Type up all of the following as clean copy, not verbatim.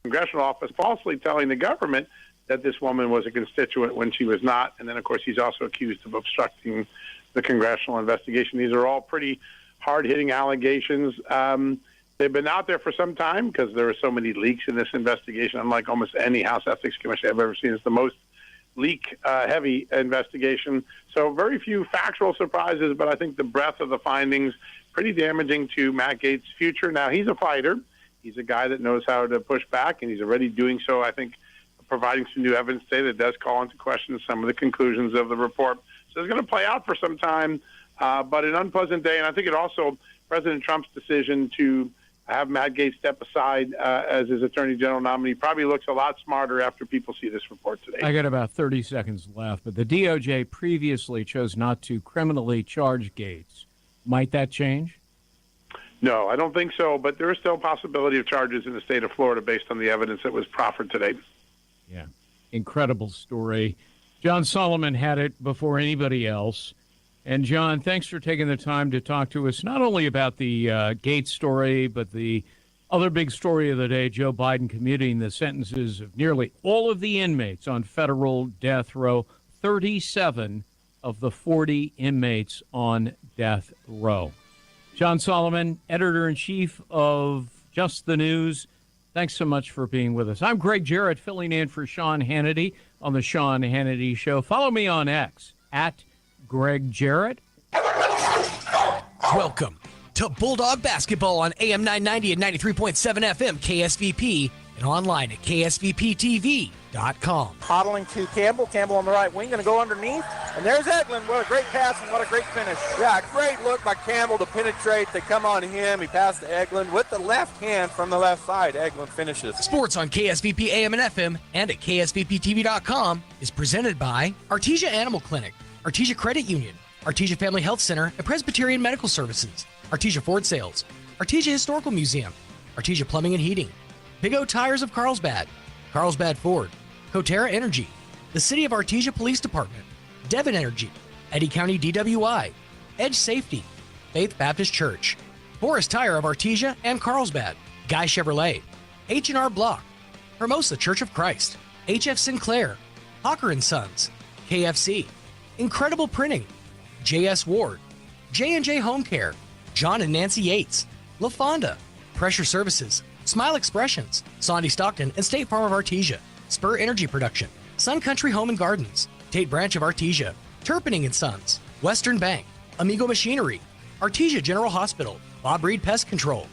congressional office falsely telling the government that this woman was a constituent when she was not. And then, of course, he's also accused of obstructing the congressional investigation. These are all pretty hard-hitting allegations. They've been out there for some time because there are so many leaks in this investigation. Unlike almost any House Ethics Commission I've ever seen, it's the most leak-heavy investigation. So very few factual surprises, but I think the breadth of the findings pretty damaging to Matt Gaetz' future. Now, he's a fighter. He's a guy that knows how to push back, and he's already doing so, I think, providing some new evidence today that does call into question some of the conclusions of the report. So it's going to play out for some time, but an unpleasant day. And I think it also, President Trump's decision to have Matt Gaetz step aside as his Attorney General nominee probably looks a lot smarter after people see this report today. I got about 30 seconds left, but the DOJ previously chose not to criminally charge Gaetz. Might that change? No, I don't think so, but there is still a possibility of charges in the state of Florida based on the evidence that was proffered today. Yeah, incredible story. John Solomon had it before anybody else. And, John, thanks for taking the time to talk to us not only about the Gaetz story, but the other big story of the day, Joe Biden commuting the sentences of nearly all of the inmates on federal death row, 37 of the 40 inmates on death row. John Solomon, editor-in-chief of Just the News, thanks so much for being with us. I'm Greg Jarrett, filling in for Sean Hannity on the Sean Hannity Show. Follow me on X, at Greg Jarrett. Welcome to Bulldog Basketball on AM 990 and 93.7 FM KSVP and online at ksvptv.com. Hoddling to Campbell. Campbell on the right wing, going to go underneath. And there's Eglin. What a great pass and what a great finish. Yeah, great look by Campbell to penetrate. They come on him. He passed to Eglin with the left hand from the left side. Eglin finishes. Sports on KSVP AM and FM and at ksvptv.com is presented by Artesia Animal Clinic, Artesia Credit Union, Artesia Family Health Center and Presbyterian Medical Services, Artesia Ford Sales, Artesia Historical Museum, Artesia Plumbing and Heating, Big O Tires of Carlsbad, Carlsbad Ford, Coterra Energy, the City of Artesia Police Department, Devon Energy, Eddy County DWI, Edge Safety, Faith Baptist Church, Forest Tire of Artesia and Carlsbad, Guy Chevrolet, H&R Block, Hermosa Church of Christ, HF Sinclair, Hawker & Sons, KFC, Incredible Printing, J.S. Ward, J&J Home Care, John and Nancy Yates, La Fonda, Pressure Services, Smile Expressions, Sondy Stockton and State Farm of Artesia, Spur Energy Production, Sun Country Home and Gardens, Tate Branch of Artesia, Turpinning & Sons, Western Bank, Amigo Machinery, Artesia General Hospital, Bob Reed Pest Control,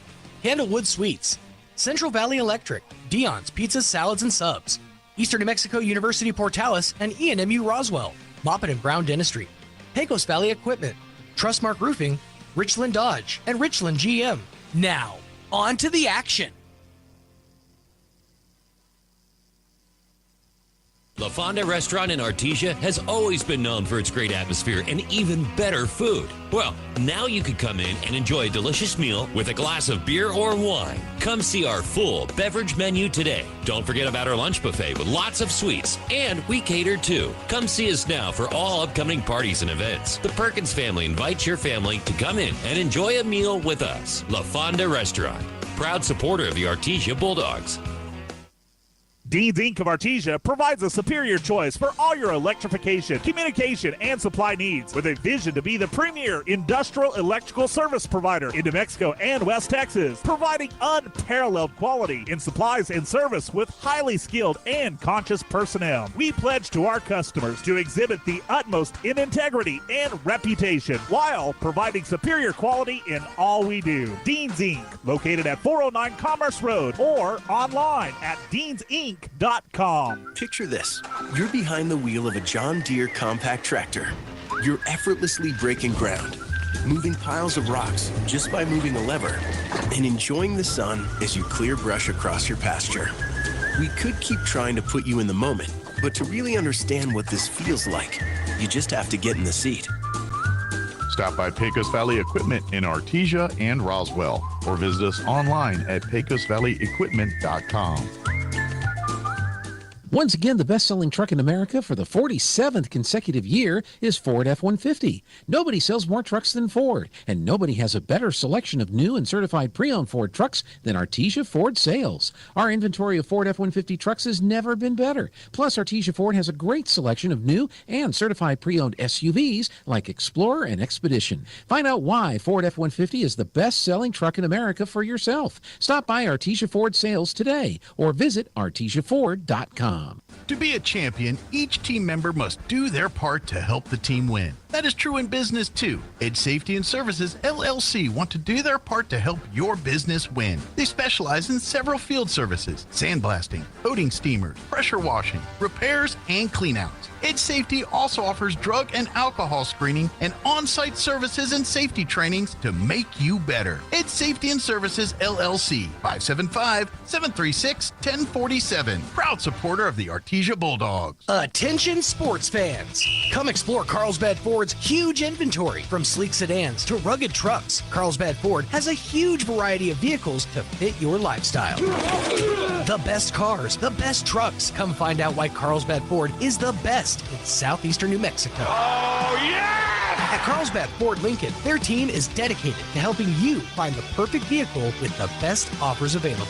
Candlewood Suites, Central Valley Electric, Dion's Pizzas, Salads and Subs, Eastern New Mexico University Portales and ENMU Roswell, Moppet and Brown Dentistry, Pecos Valley Equipment, Trustmark Roofing, Richland Dodge, and Richland GM. Now, on to the action. La Fonda Restaurant in Artesia has always been known for its great atmosphere and even better food. Well, now you can come in and enjoy a delicious meal with a glass of beer or wine. Come see our full beverage menu today. Don't forget about our lunch buffet with lots of sweets, and we cater too. Come see us now for all upcoming parties and events. The Perkins family invites your family to come in and enjoy a meal with us. La Fonda Restaurant, proud supporter of the Artesia Bulldogs. Dean's Inc. of Artesia provides a superior choice for all your electrification, communication, and supply needs with a vision to be the premier industrial electrical service provider in New Mexico and West Texas, providing unparalleled quality in supplies and service with highly skilled and conscious personnel. We pledge to our customers to exhibit the utmost in integrity and reputation while providing superior quality in all we do. Dean's Inc., located at 409 Commerce Road or online at deansinc.com. Picture this. You're behind the wheel of a John Deere compact tractor. You're effortlessly breaking ground, moving piles of rocks just by moving a lever, and enjoying the sun as you clear brush across your pasture. We could keep trying to put you in the moment, but to really understand what this feels like, you just have to get in the seat. Stop by Pecos Valley Equipment in Artesia and Roswell, or visit us online at pecosvalleyequipment.com. Once again, the best-selling truck in America for the 47th consecutive year is Ford F-150. Nobody sells more trucks than Ford, and nobody has a better selection of new and certified pre-owned Ford trucks than Artesia Ford Sales. Our inventory of Ford F-150 trucks has never been better. Plus, Artesia Ford has a great selection of new and certified pre-owned SUVs like Explorer and Expedition. Find out why Ford F-150 is the best-selling truck in America for yourself. Stop by Artesia Ford Sales today or visit artesiaford.com. To be a champion, each team member must do their part to help the team win. That is true in business too. Edge Safety and Services LLC want to do their part to help your business win. They specialize in several field services: sandblasting, coating steamers, pressure washing, repairs, and cleanouts. Edge Safety also offers drug and alcohol screening and on-site services and safety trainings to make you better. Edge Safety and Services LLC, 575-736-1047. Proud supporter of the Artesia Bulldogs. Attention sports fans. Come explore Carlsbad Ford's huge inventory. From sleek sedans to rugged trucks, Carlsbad Ford has a huge variety of vehicles to fit your lifestyle. The best cars, the best trucks. Come find out why Carlsbad Ford is the best in southeastern New Mexico. Oh, yeah! At Carlsbad Ford Lincoln, their team is dedicated to helping you find the perfect vehicle with the best offers available.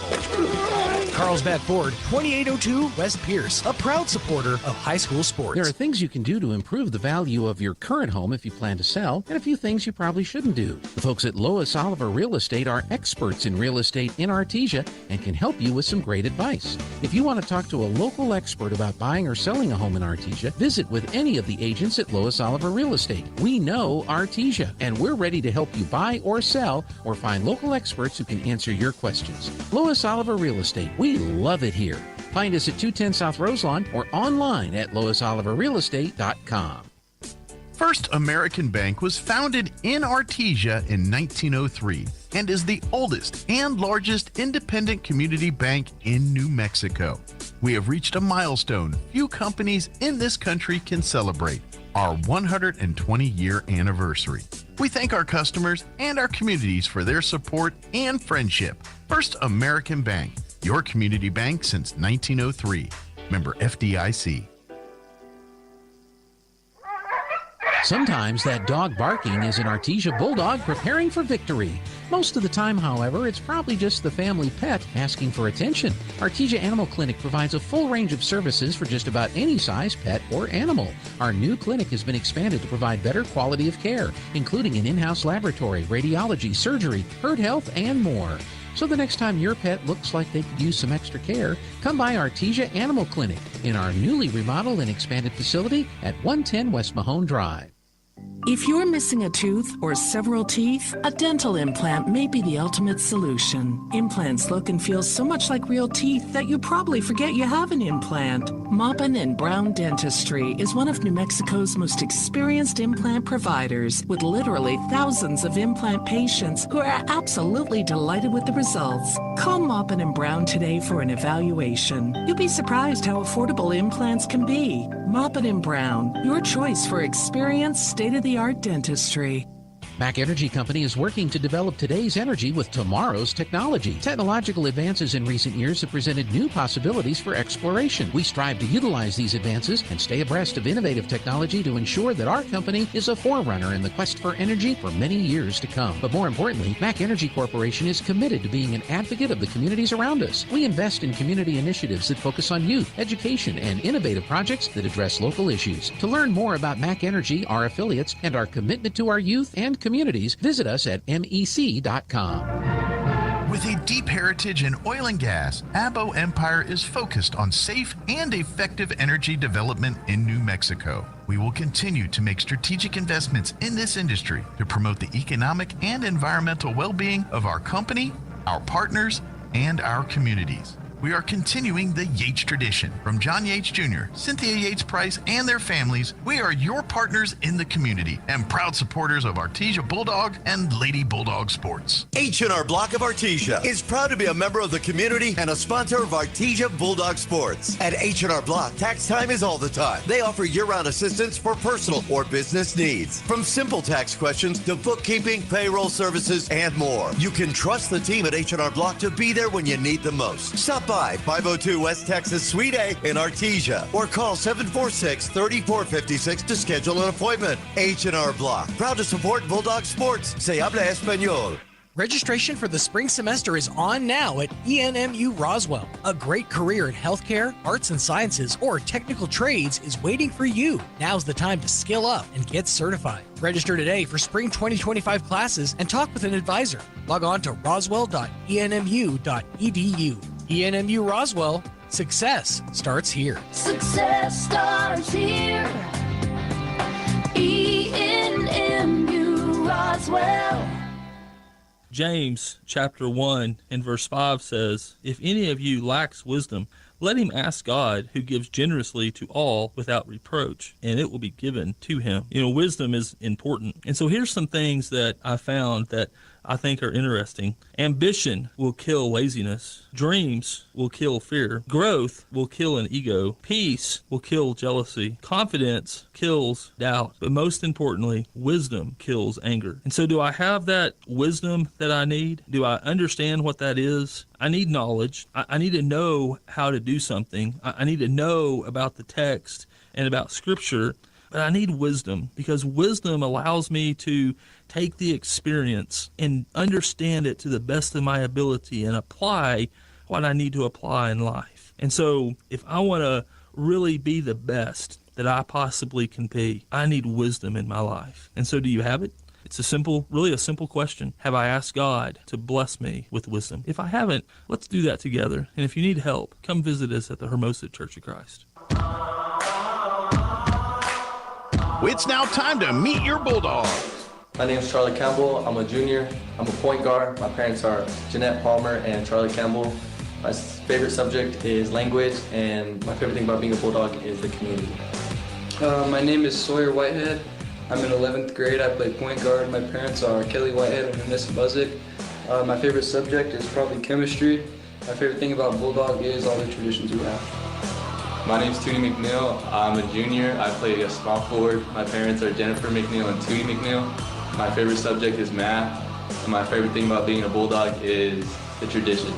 Carlsbad Ford, 2802 West Pierce, a proud supporter of high school sports. There are things you can do to improve the value of your current home if you plan to sell, and a few things you probably shouldn't do. The folks at Lois Oliver Real Estate are experts in real estate in Artesia and can help you with some great advice. If you want to talk to a local expert about buying or selling a home in Artesia, visit with any of the agents at Lois Oliver Real Estate. We know Artesia, and we're ready to help you buy or sell or find local experts who can answer your questions. Lois Oliver Real Estate. We love it here. Find us at 210 South Roselawn or online at loisoliverrealestate.com. First American Bank was founded in Artesia in 1903 and is the oldest and largest independent community bank in New Mexico. We have reached a milestone few companies in this country can celebrate: our 120-year anniversary. We thank our customers and our communities for their support and friendship. First American Bank, your community bank since 1903. Member FDIC. Sometimes that dog barking is an Artesia Bulldog preparing for victory. Most of the time, however, it's probably just the family pet asking for attention. Artesia Animal Clinic provides a full range of services for just about any size pet or animal. Our new clinic has been expanded to provide better quality of care, including an in-house laboratory, radiology, surgery, herd health, and more. So the next time your pet looks like they could use some extra care, come by Artesia Animal Clinic in our newly remodeled and expanded facility at 110 West Mahone Drive. If you're missing a tooth or several teeth, a dental implant may be the ultimate solution. Implants look and feel so much like real teeth that you probably forget you have an implant. Maupin & Brown Dentistry is one of New Mexico's most experienced implant providers, with literally thousands of implant patients who are absolutely delighted with the results. Call Maupin & Brown today for an evaluation. You'll be surprised how affordable implants can be. Maupin & Brown, your choice for experienced, state-of-the-art dentistry. Mac Energy Company is working to develop today's energy with tomorrow's technology. Technological advances in recent years have presented new possibilities for exploration. We strive to utilize these advances and stay abreast of innovative technology to ensure that our company is a forerunner in the quest for energy for many years to come. But more importantly, Mac Energy Corporation is committed to being an advocate of the communities around us. We invest in community initiatives that focus on youth, education, and innovative projects that address local issues. To learn more about Mac Energy, our affiliates, and our commitment to our youth and communities, visit us at mec.com. With a deep heritage in oil and gas, Abo Empire is focused on safe and effective energy development in New Mexico. We will continue to make strategic investments in this industry to promote the economic and environmental well-being of our company, our partners, and our communities. We are continuing the Yates tradition. From John Yates Jr., Cynthia Yates Price, and their families, we are your partners in the community and proud supporters of Artesia Bulldog and Lady Bulldog Sports. H&R Block of Artesia is proud to be a member of the community and a sponsor of Artesia Bulldog Sports. At H&R Block, tax time is all the time. They offer year-round assistance for personal or business needs. From simple tax questions to bookkeeping, payroll services, and more. You can trust the team at H&R Block to be there when you need them most. Stop by 775 502 West Texas Suite A in Artesia or call 746-3456 to schedule an appointment. H&R Block, proud to support Bulldog Sports. Se habla español. Registration for the spring semester is on now at ENMU Roswell. A great career in healthcare, arts and sciences, or technical trades is waiting for you. Now's the time to skill up and get certified. Register today for spring 2025 classes and talk with an advisor. Log on to roswell.enmu.edu. ENMU Roswell, success starts here. Success starts here. ENMU Roswell. James chapter 1 and verse 5 says, "If any of you lacks wisdom, let him ask God, who gives generously to all without reproach, and it will be given to him." Wisdom is important. And so here's some things that I found that I think are interesting. Ambition will kill laziness. Dreams will kill fear. Growth will kill an ego. Peace will kill jealousy. Confidence kills doubt. But most importantly, wisdom kills anger. And so do I have that wisdom that I need? Do I understand what that is? I need knowledge. I need to know how to do something. I need to know about the text and about Scripture. But I need wisdom, because wisdom allows me to take the experience and understand it to the best of my ability and apply what I need to apply in life. And so if I want to really be the best that I possibly can be, I need wisdom in my life. And so do you have it? It's really a simple question. Have I asked God to bless me with wisdom? If I haven't, let's do that together. And if you need help, come visit us at the Hermosa Church of Christ. It's now time to meet your Bulldogs. My name is Charlie Campbell. I'm a junior. I'm a point guard. My parents are Jeanette Palmer and Charlie Campbell. My favorite subject is language, and my favorite thing about being a Bulldog is the community. My name is Sawyer Whitehead. I'm in 11th grade. I play point guard. My parents are Kelly Whitehead and Vanessa Buzik. My favorite subject is probably chemistry. My favorite thing about Bulldog is all the traditions we have. My name is Tootie McNeil. I'm a junior. I play a small forward. My parents are Jennifer McNeil and Tootie McNeil. My favorite subject is math. And my favorite thing about being a Bulldog is the tradition.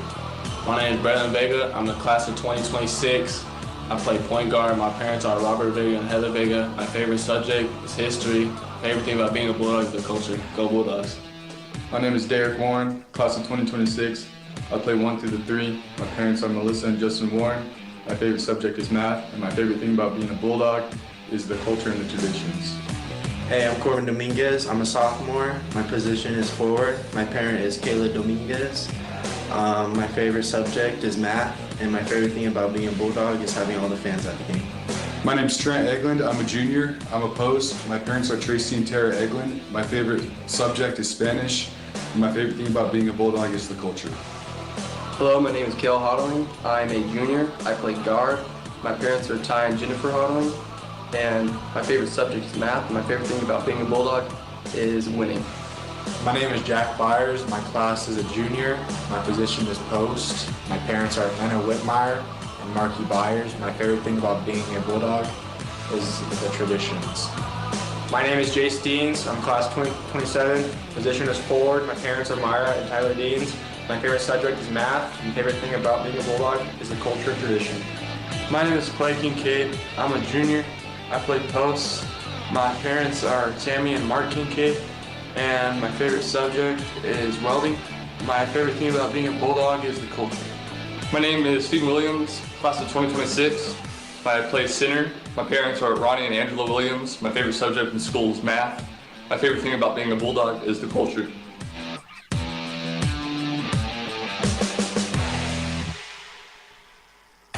My name is Brandon Vega. I'm the class of 2026. I play point guard. My parents are Robert Vega and Heather Vega. My favorite subject is history. Favorite thing about being a Bulldog is the culture. Go Bulldogs. My name is Derek Warren, class of 2026. I play 1 through 3. My parents are Melissa and Justin Warren. My favorite subject is math, and my favorite thing about being a Bulldog is the culture and the traditions. Hey, I'm Corbin Dominguez. I'm a sophomore. My position is forward. My parent is Kayla Dominguez. My favorite subject is math, and my favorite thing about being a Bulldog is having all the fans at the game. My name is Trent Eglund. I'm a junior. I'm a post. My parents are Tracy and Tara Eglund. My favorite subject is Spanish, and my favorite thing about being a Bulldog is the culture. Hello, my name is Kale Hodling. I'm a junior. I play guard. My parents are Ty and Jennifer Hodling. And my favorite subject is math. My favorite thing about being a Bulldog is winning. My name is Jack Byers. My class is a junior. My position is post. My parents are Anna Whitmire and Marky Byers. My favorite thing about being a Bulldog is the traditions. My name is Jace Deans. I'm class 2027. Position is forward. My parents are Myra and Tyler Deans. My favorite subject is math. My favorite thing about being a Bulldog is the culture and tradition. My name is Clay Kincaid. I'm a junior. I play posts. My parents are Tammy and Mark Kincaid. And my favorite subject is welding. My favorite thing about being a Bulldog is the culture. My name is Stephen Williams, class of 2026. I play center. My parents are Ronnie and Angela Williams. My favorite subject in school is math. My favorite thing about being a Bulldog is the culture.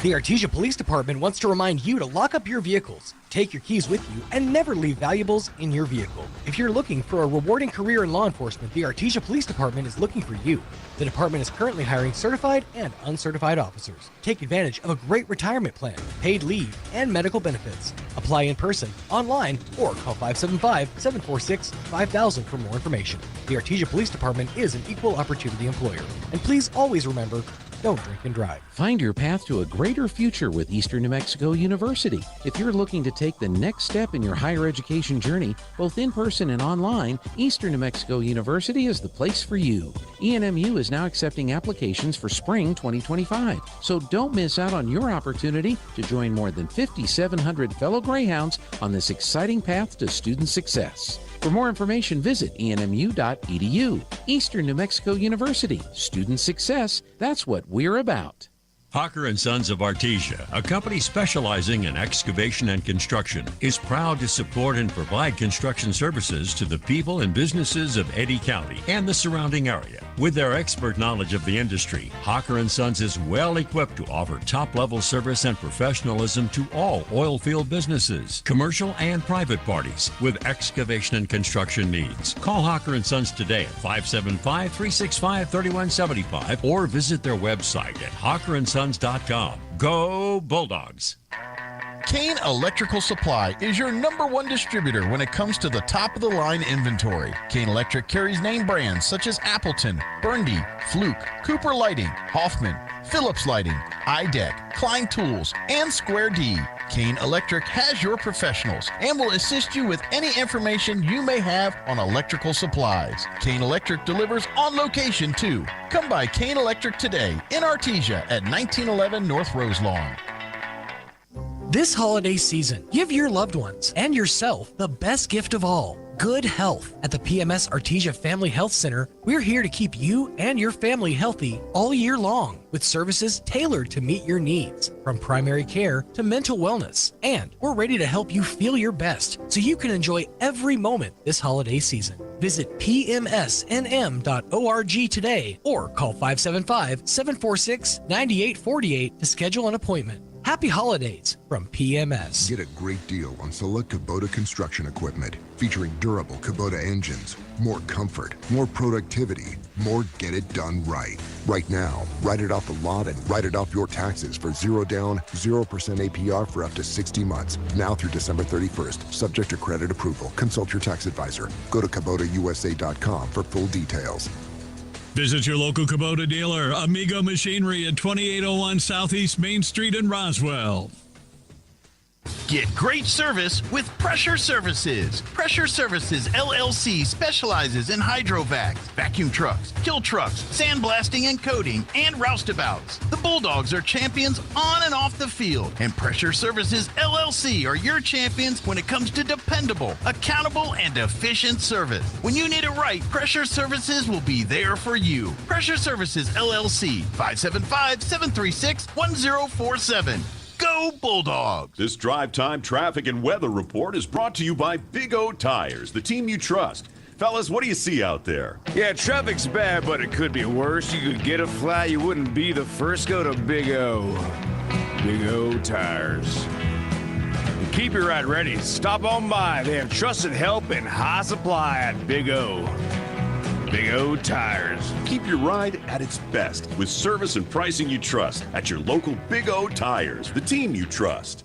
The Artesia Police Department wants to remind you to lock up your vehicles, take your keys with you, and never leave valuables in your vehicle. If you're looking for a rewarding career in law enforcement, the Artesia Police Department is looking for you. The department is currently hiring certified and uncertified officers. Take advantage of a great retirement plan, paid leave, and medical benefits. Apply in person, online, or call 575-746-5000 for more information. The Artesia Police Department is an equal opportunity employer. And please always remember, Don't drink and drive. Find your path to a greater future with Eastern New Mexico University. If you're looking to take the next step in your higher education journey, both in person and online, Eastern New Mexico University is the place for you. ENMU is now accepting applications for spring 2025, so don't miss out on your opportunity to join more than 5,700 fellow Greyhounds on this exciting path to student success. For more information, visit enmu.edu. Eastern New Mexico University. Student success, that's what we're about. Hawker & Sons of Artesia, a company specializing in excavation and construction, is proud to support and provide construction services to the people and businesses of Eddy County and the surrounding area. With their expert knowledge of the industry, Hawker & Sons is well equipped to offer top-level service and professionalism to all oil field businesses, commercial and private parties with excavation and construction needs. Call Hawker & Sons today at 575-365-3175 or visit their website at hawkerandsons.com. Go Bulldogs! Kane Electrical Supply is your #1 distributor when it comes to the top-of-the-line inventory. Kane Electric carries name brands such as Appleton, Burndy, Fluke, Cooper Lighting, Hoffman, Phillips Lighting, iDeck, Klein Tools, and Square D. Kane Electric has your professionals and will assist you with any information you may have on electrical supplies. Kane Electric delivers on location too. Come by Kane Electric today in Artesia at 1911 North Roselawn. This holiday season, give your loved ones and yourself the best gift of all, good health. At the PMS Artesia Family Health Center, we're here to keep you and your family healthy all year long with services tailored to meet your needs, from primary care to mental wellness. And we're ready to help you feel your best so you can enjoy every moment this holiday season. Visit pmsnm.org today or call 575-746-9848 to schedule an appointment. Happy holidays from PMS. Get a great deal on select Kubota construction equipment featuring durable Kubota engines, more comfort, more productivity, more get it done right. Right now, write it off the lot and write it off your taxes for 0 down, 0% APR for up to 60 months. Now through December 31st, subject to credit approval. Consult your tax advisor. Go to KubotaUSA.com for full details. Visit your local Kubota dealer, Amigo Machinery at 2801 Southeast Main Street in Roswell. Get great service with Pressure Services. Pressure Services LLC specializes in hydrovacs, vacuum trucks, kill trucks, sandblasting and coating, and roustabouts. The Bulldogs are champions on and off the field, and Pressure Services LLC are your champions when it comes to dependable, accountable, and efficient service. When you need it right, Pressure Services will be there for you. Pressure Services LLC, 575-736-1047. Go Bulldogs! This drive time traffic and weather report is brought to you by Big O Tires, the team you trust. Fellas, what do you see out there? Yeah, traffic's bad, but it could be worse. You could get a flat, you wouldn't be the first. Go to Big O. Big O Tires. And keep your ride ready. Stop on by. They have trusted help and high supply at Big O. Big O Tires. Keep your ride at its best with service and pricing you trust at your local Big O Tires, the team you trust.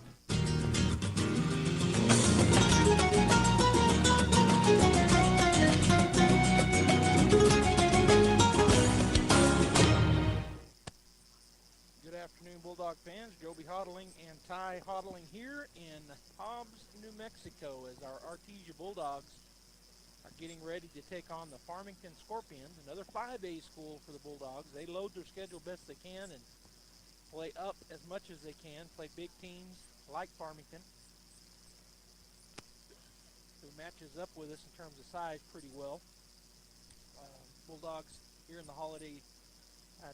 Good afternoon, Bulldog fans. Joby Hodling and Ty Hodling here in Hobbs, New Mexico, as our Artesia Bulldogs are getting ready to take on the Farmington Scorpions, another 5A school for the Bulldogs. They load their schedule best they can and play up as much as they can, play big teams like Farmington, who matches up with us in terms of size pretty well. Bulldogs here in the holiday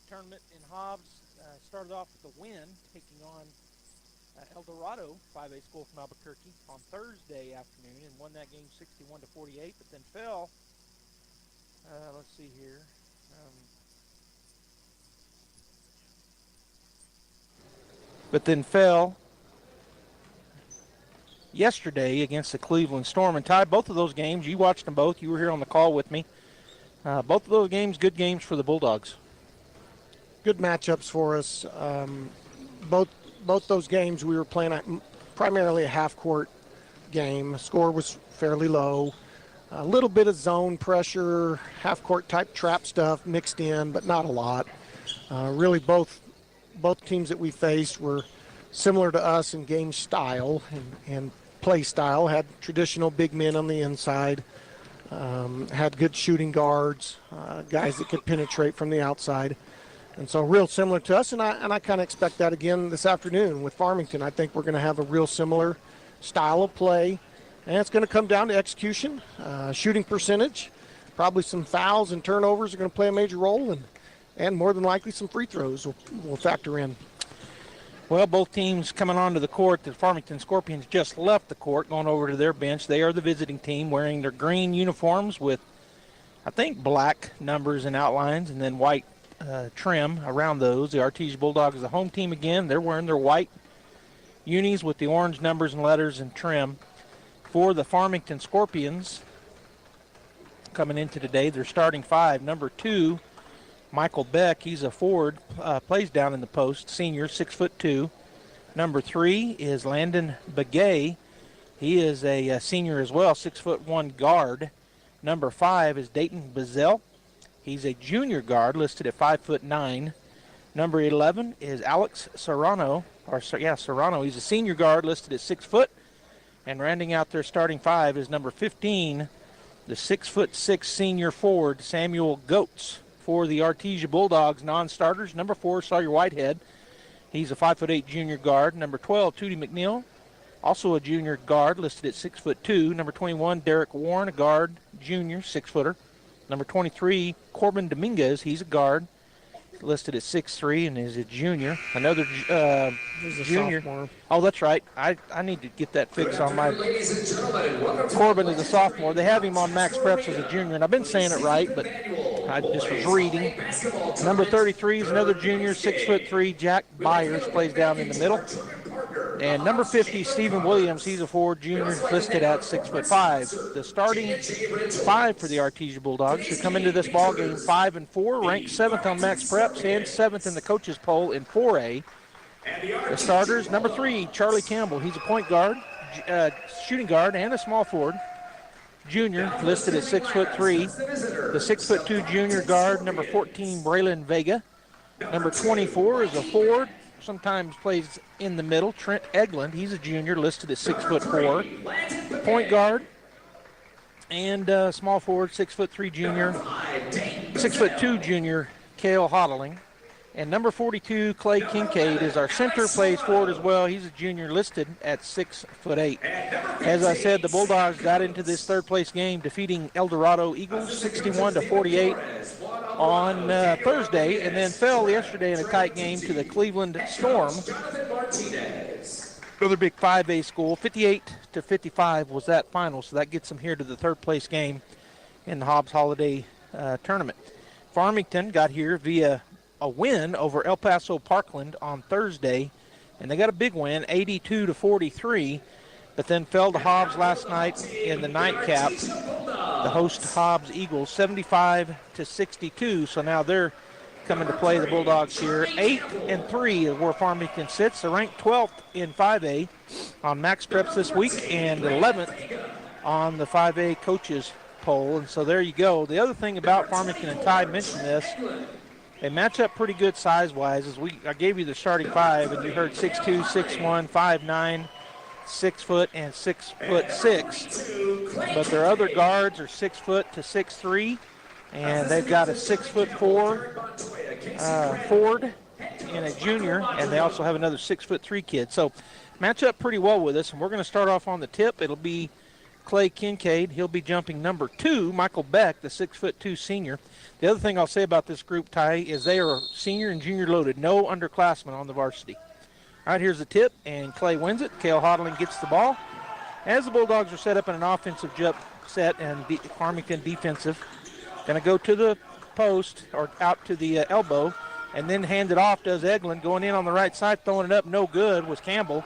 tournament in Hobbs started off with a win, taking on El Dorado, 5A school from Albuquerque, on Thursday afternoon, and won that game 61-48, but then fell. Let's see here. But then fell yesterday against the Cleveland Storm. And Ty, both of those games, you watched them both. You were here on the call with me. Both of those games, good games for the Bulldogs. Good matchups for us. Both those games we were playing primarily a half-court game. Score was fairly low. A little bit of zone pressure, half-court type trap stuff mixed in, but not a lot. Really, both teams that we faced were similar to us in game style and play style. Had traditional big men on the inside, had good shooting guards, guys that could penetrate from the outside. And so real similar to us, and I kind of expect that again this afternoon with Farmington. I think we're going to have a real similar style of play, and it's going to come down to execution, shooting percentage, probably some fouls and turnovers are going to play a major role, and more than likely some free throws will factor in. Well, both teams coming onto the court. The Farmington Scorpions just left the court, going over to their bench. They are the visiting team, wearing their green uniforms with, I think, black numbers and outlines, and then white trim around those. The Artesia Bulldogs is the home team again. They're wearing their white unis with the orange numbers and letters and trim. For the Farmington Scorpions, coming into today, their starting five. Number 2, Michael Beck, he's a forward, plays down in the post, senior, 6'2". Number 3 is Landon Begay. He is a senior as well, 6'1" guard. Number 5 is Dayton Bazell. He's a junior guard, listed at 5'9". Number 11 is Alex Serrano. Serrano. He's a senior guard, listed at 6 foot. And rounding out their starting 5 is number 15, the 6'6" senior forward, Samuel Goetz. For the Artesia Bulldogs non-starters, number 4, Sawyer Whitehead. He's a 5'8" junior guard. Number 12, Tootie McNeil, also a junior guard, listed at 6'2". Number 21, Derek Warren, a guard, junior, 6-footer. Number 23, Corbin Dominguez, he's a guard, listed at 6'3" and is a junior. Another junior. Sophomore. Oh, that's right. I need to get that fixed on my. Corbin is a sophomore. They have him on Max Preps as a junior, and I've been saying it right, but I just was reading. Number 33 is another junior, 6'3". Jack Byers plays down in the middle. And number 50, Stephen Williams, he's a forward junior, listed at 6'5". The starting 5 for the Artesia Bulldogs, who come into this ball game 5-4, ranked 7th on Max Preps and 7th in the coaches poll in 4A. The starters, number 3, Charlie Campbell, he's a point guard, shooting guard, and a small forward. Junior, listed at 6'3". The 6'2" junior guard, number 14, Braylon Vega. Number 24 is a forward, sometimes plays in the middle, Trent Eglund. He's a junior, listed at 6'4". Point guard and small forward, 6'3" junior, 6'2" junior, Cale Hodling. And number 42, Clay Kincaid, is our center, plays forward as well. He's a junior, listed at 6'8". As I said, the Bulldogs got into this third-place game, defeating El Dorado Eagles 61-48 on Thursday, and then fell yesterday in a tight game to the Cleveland Storm. Another big 5A school, 58-55 was that final, so that gets them here to the third-place game in the Hobbs Holiday Tournament. Farmington got here via a win over El Paso Parkland on Thursday, and they got a big win, 82-43, but then fell to Hobbs last night in the nightcap. The host Hobbs Eagles, 75-62, so now they're coming to play the Bulldogs here. 8-3 is where Farmington sits. They're ranked 12th in 5A on Max Preps this week and 11th on the 5A coaches poll, and so there you go. The other thing about Farmington, and Ty mentioned this, they match up pretty good size-wise. I gave you the starting 5, and you heard 6'2", 6'1", 5'9", 6 foot, and 6'6". But their other guards are 6 foot to 6'3", and they've got a 6'4" forward and a junior, and they also have another 6'3" kid. So match up pretty well with us, and we're going to start off on the tip. It'll be Clay Kincaid. He'll be jumping number 2, Michael Beck, the 6'2" senior. The other thing I'll say about this group, Ty, is they are senior and junior loaded. No underclassmen on the varsity. All right, here's the tip, and Clay wins it. Cale Hodling gets the ball. As the Bulldogs are set up in an offensive jump set and Farmington defensive, going to go to the post or out to the elbow and then hand it off, does Eglund. Going in on the right side, throwing it up, no good, was Campbell.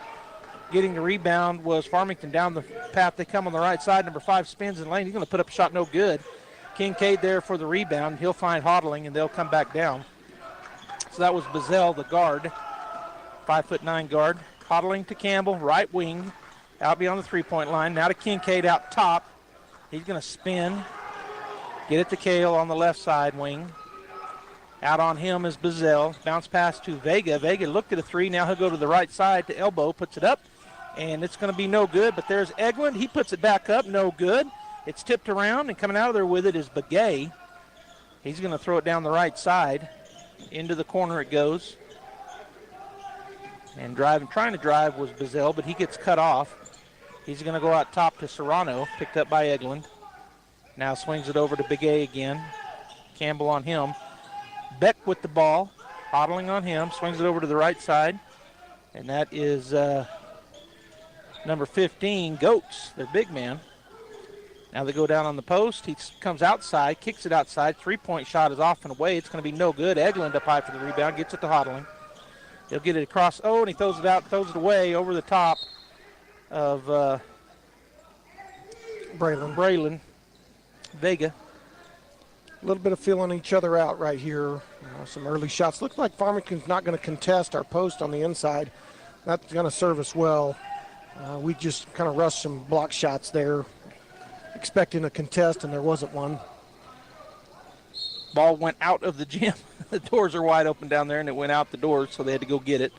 Getting the rebound was Farmington down the path. They come on the right side. Number 5 spins in lane. He's going to put up a shot, no good. Kincaid there for the rebound. He'll find Hodling, and they'll come back down. So that was Bazell, the guard, 5'9" guard. Hodling to Campbell, right wing, out beyond the three-point line. Now to Kincaid out top. He's going to spin, get it to Cale on the left side wing. Out on him is Bazell. Bounce pass to Vega. Vega looked at a three. Now he'll go to the right side to elbow. Puts it up, and it's going to be no good. But there's Eglin. He puts it back up. No good. It's tipped around, and coming out of there with it is Begay. He's going to throw it down the right side. Into the corner it goes. And trying to drive was Bazell, but he gets cut off. He's going to go out top to Serrano. Picked up by Eglin. Now swings it over to Begay again. Campbell on him. Beck with the ball, hodling on him, swings it over to the right side, and that is number 15, Goetz, their big man. Now they go down on the post. He comes outside, kicks it outside. Three-point shot is off and away. It's going to be no good. Eglin up high for the rebound, gets it to Hodling. He'll get it across. Oh, and he throws it out, throws it away over the top of Braylon. Vega. A little bit of feeling each other out right here. Some early shots. Looks like Farmington's not going to contest our post on the inside. That's going to serve us well. We just kind of rushed some block shots there, expecting a contest, and there wasn't one. Ball went out of the gym. The doors are wide open down there, and it went out the doors, so they had to go get it.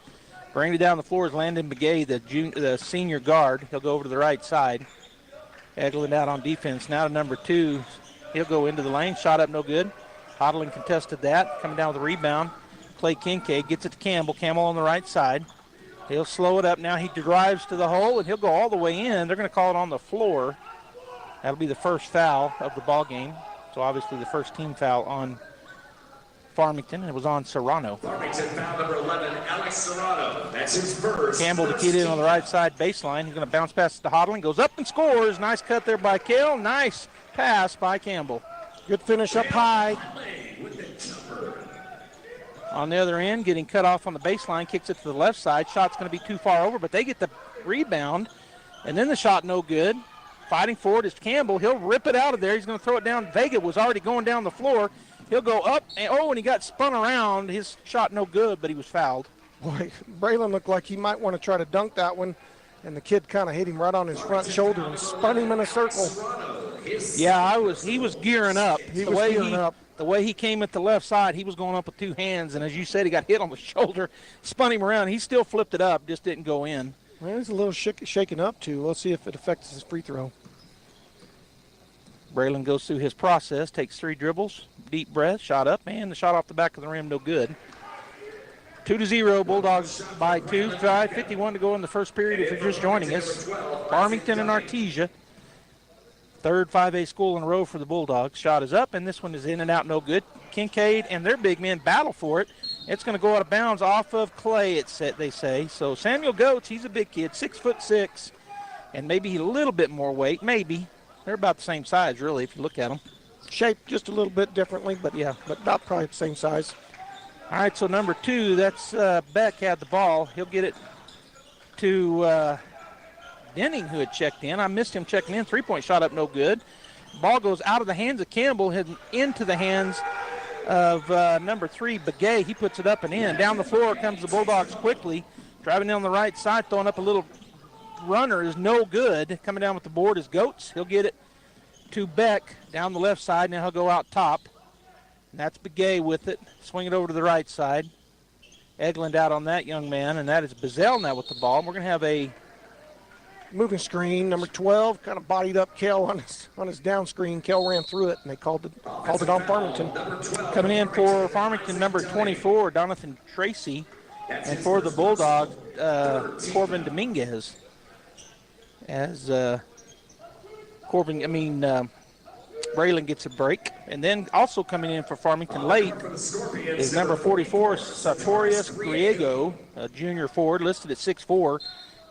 Bringing it down the floor is Landon Begay, the senior guard. He'll go over to the right side. Eglin out on defense. Now to number 2. He'll go into the lane. Shot up, no good. Hodling contested that. Coming down with the rebound. Clay Kincaid gets it to Campbell. Campbell on the right side. He'll slow it up. Now he drives to the hole, and he'll go all the way in. They're going to call it on the floor. That'll be the first foul of the ball game. So obviously the first team foul on Farmington, and it was on Serrano. Farmington foul number 11, Alex Serrano. That's his first. Campbell to kid in on the right side baseline. He's going to bounce past to Hodling. Goes up and scores. Nice cut there by Kale. Nice pass by Campbell. Good finish up high. On the other end, getting cut off on the baseline, kicks it to the left side. Shot's going to be too far over, but they get the rebound, and then the shot no good. Fighting for it is Campbell. He'll rip it out of there. He's going to throw it down. Vega was already going down the floor. He'll go up, and he got spun around. His shot no good, but he was fouled. Boy, Braylon looked like he might want to try to dunk that one, and the kid kind of hit him right on his front shoulder and spun him in a circle. Yeah, he was gearing up. He was gearing up. The way he came at the left side, he was going up with two hands, and as you said, he got hit on the shoulder, spun him around. He still flipped it up, just didn't go in. Well, he's a little shaken up, too. Let's see if it affects his free throw. Braylon goes through his process, takes 3 dribbles, deep breath, shot up, and the shot off the back of the rim, no good. 2-0, Bulldogs by 2. 5:51 to go in the first period if you're just joining us. Farmington and Artesia. Third 5A school in a row for the Bulldogs. Shot is up, and this one is in and out, no good. Kincaid and their big men battle for it. It's going to go out of bounds off of Clay, they say. So Samuel Goetz, he's a big kid, 6'6", and maybe a little bit more weight, maybe. They're about the same size, really, if you look at them. Shaped just a little bit differently, but yeah, but about probably the same size. All right, so number 2, that's Beck had the ball. He'll get it to Denning, who had checked in. I missed him checking in. 3-point shot up, no good. Ball goes out of the hands of Campbell, heading into the hands of number 3, Begay. He puts it up and in. Down the floor comes the Bulldogs quickly. Driving down the right side, throwing up a little runner is no good. Coming down with the board is Goetz. He'll get it to Beck down the left side. Now he'll go out top. And that's Begay with it. Swing it over to the right side. Eglin out on that young man, and that is Bazell now with the ball. And we're going to have a moving screen. Number 12 kind of bodied up Kel on his down screen. Kel ran through it, and they called it on Farmington. Coming in for Farmington, number 24, Donathan Tracy. And for the Bulldogs, Corbin Dominguez. As Braylon gets a break. And then also coming in for Farmington late is number 44, Sartorius Griego, a junior forward, listed at 6'4",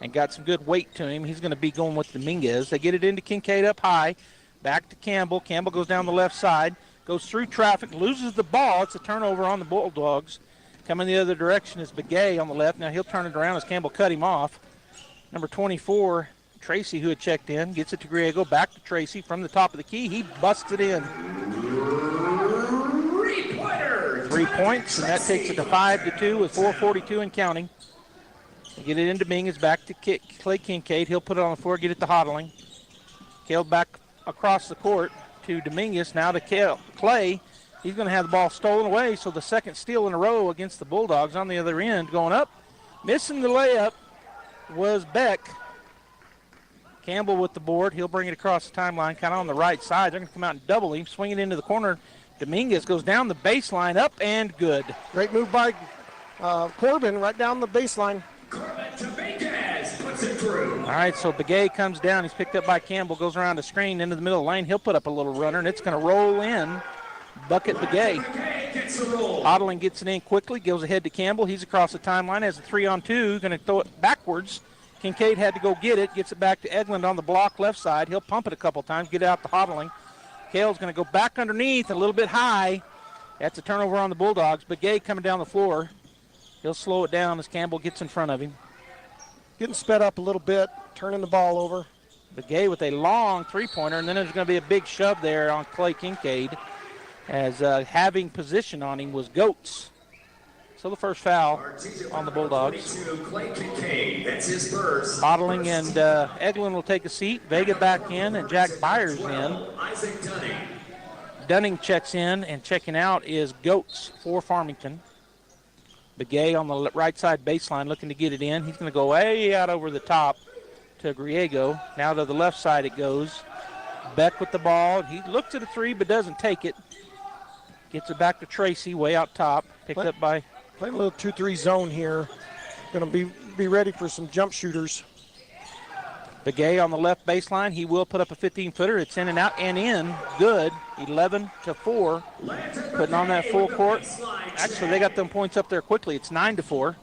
and got some good weight to him. He's going to be going with Dominguez. They get it into Kincaid up high, back to Campbell. Campbell goes down the left side, goes through traffic, loses the ball. It's a turnover on the Bulldogs. Coming the other direction is Begay on the left. Now he'll turn it around as Campbell cut him off. Number 24, Tracy, who had checked in, gets it to Griego, back to Tracy from the top of the key. He busts it in. 3 points, and that takes it to 5-2 with 4:42 and counting. They get it into Dominguez, back to Clay Kincaid. He'll put it on the floor, get it to Hodling. Kale back across the court to Dominguez, now to Clay. He's going to have the ball stolen away, so the second steal in a row against the Bulldogs. On the other end, going up, missing the layup was Beck. Campbell with the board. He'll bring it across the timeline, kind of on the right side. They're going to come out and double him, swing it into the corner. Dominguez goes down the baseline, up and good. Great move by Corbin right down the baseline. All right, so Begay comes down. He's picked up by Campbell, goes around the screen into the middle of the lane. He'll put up a little runner, and it's going to roll in. Bucket Begay. Odling gets it in quickly, goes ahead to Campbell. He's across the timeline, has a 3-on-2, going to throw it backwards. Kincaid had to go get it, gets it back to Eglin on the block left side. He'll pump it a couple times, get it out to Hodling. Kale's going to go back underneath, a little bit high. That's a turnover on the Bulldogs. Begay coming down the floor. He'll slow it down as Campbell gets in front of him. Getting sped up a little bit, turning the ball over. Begay with a long three-pointer, and then there's going to be a big shove there on Clay Kincaid, as having position on him was Goetz. So the first foul on the Bulldogs. That's his first. Bottling and Eglin will take a seat. Vega back in, and Jack Byers in. Dunning checks in, and checking out is Goetz for Farmington. Begay on the right side baseline looking to get it in. He's going to go way out over the top to Griego. Now to the left side it goes. Beck with the ball. He looks at a three but doesn't take it. Gets it back to Tracy way out top. Picked up by... Playing a little 2-3 zone here. Going to be ready for some jump shooters. Begay on the left baseline. He will put up a 15-footer. It's in and out and in. Good. 11-4. Putting on that full court. Actually, they got them points up there quickly. It's 9-4.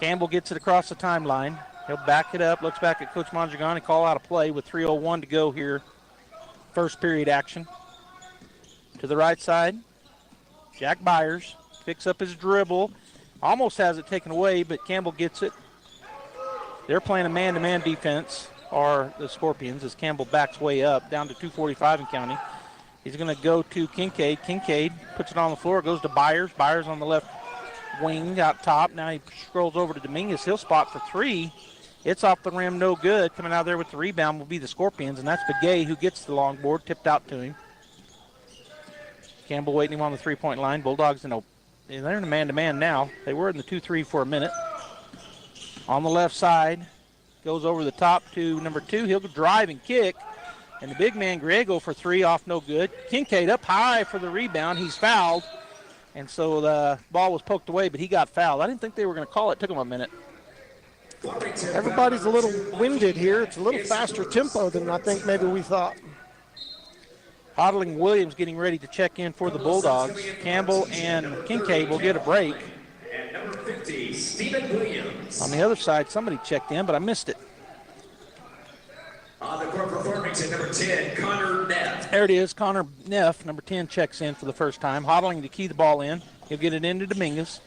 Campbell gets it across the timeline. He'll back it up. Looks back at Coach Mondragani. Call out a play with 3:01 to go here. First period action. To the right side. Jack Byers picks up his dribble. Almost has it taken away, but Campbell gets it. They're playing a man-to-man defense, or the Scorpions, as Campbell backs way up, down to 2:45 and counting. He's going to go to Kincaid. Kincaid puts it on the floor, goes to Byers. Byers on the left wing out top. Now he scrolls over to Dominguez. He'll spot for three. It's off the rim, no good. Coming out there with the rebound will be the Scorpions, and that's Begay who gets the long board, tipped out to him. Campbell waiting him on the three-point line. Bulldogs they're in a man-to-man now. They were in the 2-3 for a minute. On the left side, goes over the top to number 2. He'll drive and kick. And the big man, Griego, for three, off no good. Kincaid up high for the rebound. He's fouled. And so the ball was poked away, but he got fouled. I didn't think they were going to call it. Took him a minute. Everybody's a little winded here. It's a little faster tempo than I think maybe we thought. Hodling Williams getting ready to check in for the Bulldogs. Campbell and Kincaid will get a break. And number 50, Stephen Williams. On the other side, somebody checked in, but I missed it. On the court for Farmington, number 10, Connor Neff. There it is. Connor Neff, number 10, checks in for the first time. Hodling to key the ball in. He'll get it into Dominguez.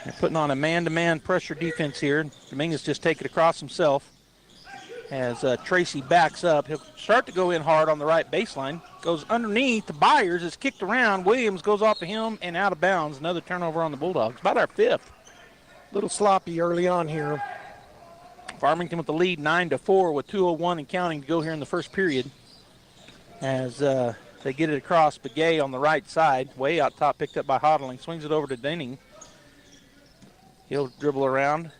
They're putting on a man-to-man pressure defense here. Dominguez just take it across himself. As Tracy backs up, he'll start to go in hard on the right baseline. Goes underneath the Byers, is kicked around. Williams goes off of him and out of bounds. Another turnover on the Bulldogs. About our fifth. A little sloppy early on here. Farmington with the lead 9-4 with 2:01 and counting to go here in the first period. As they get it across, Begay on the right side. Way out top, picked up by Hodling. Swings it over to Denning. He'll dribble around.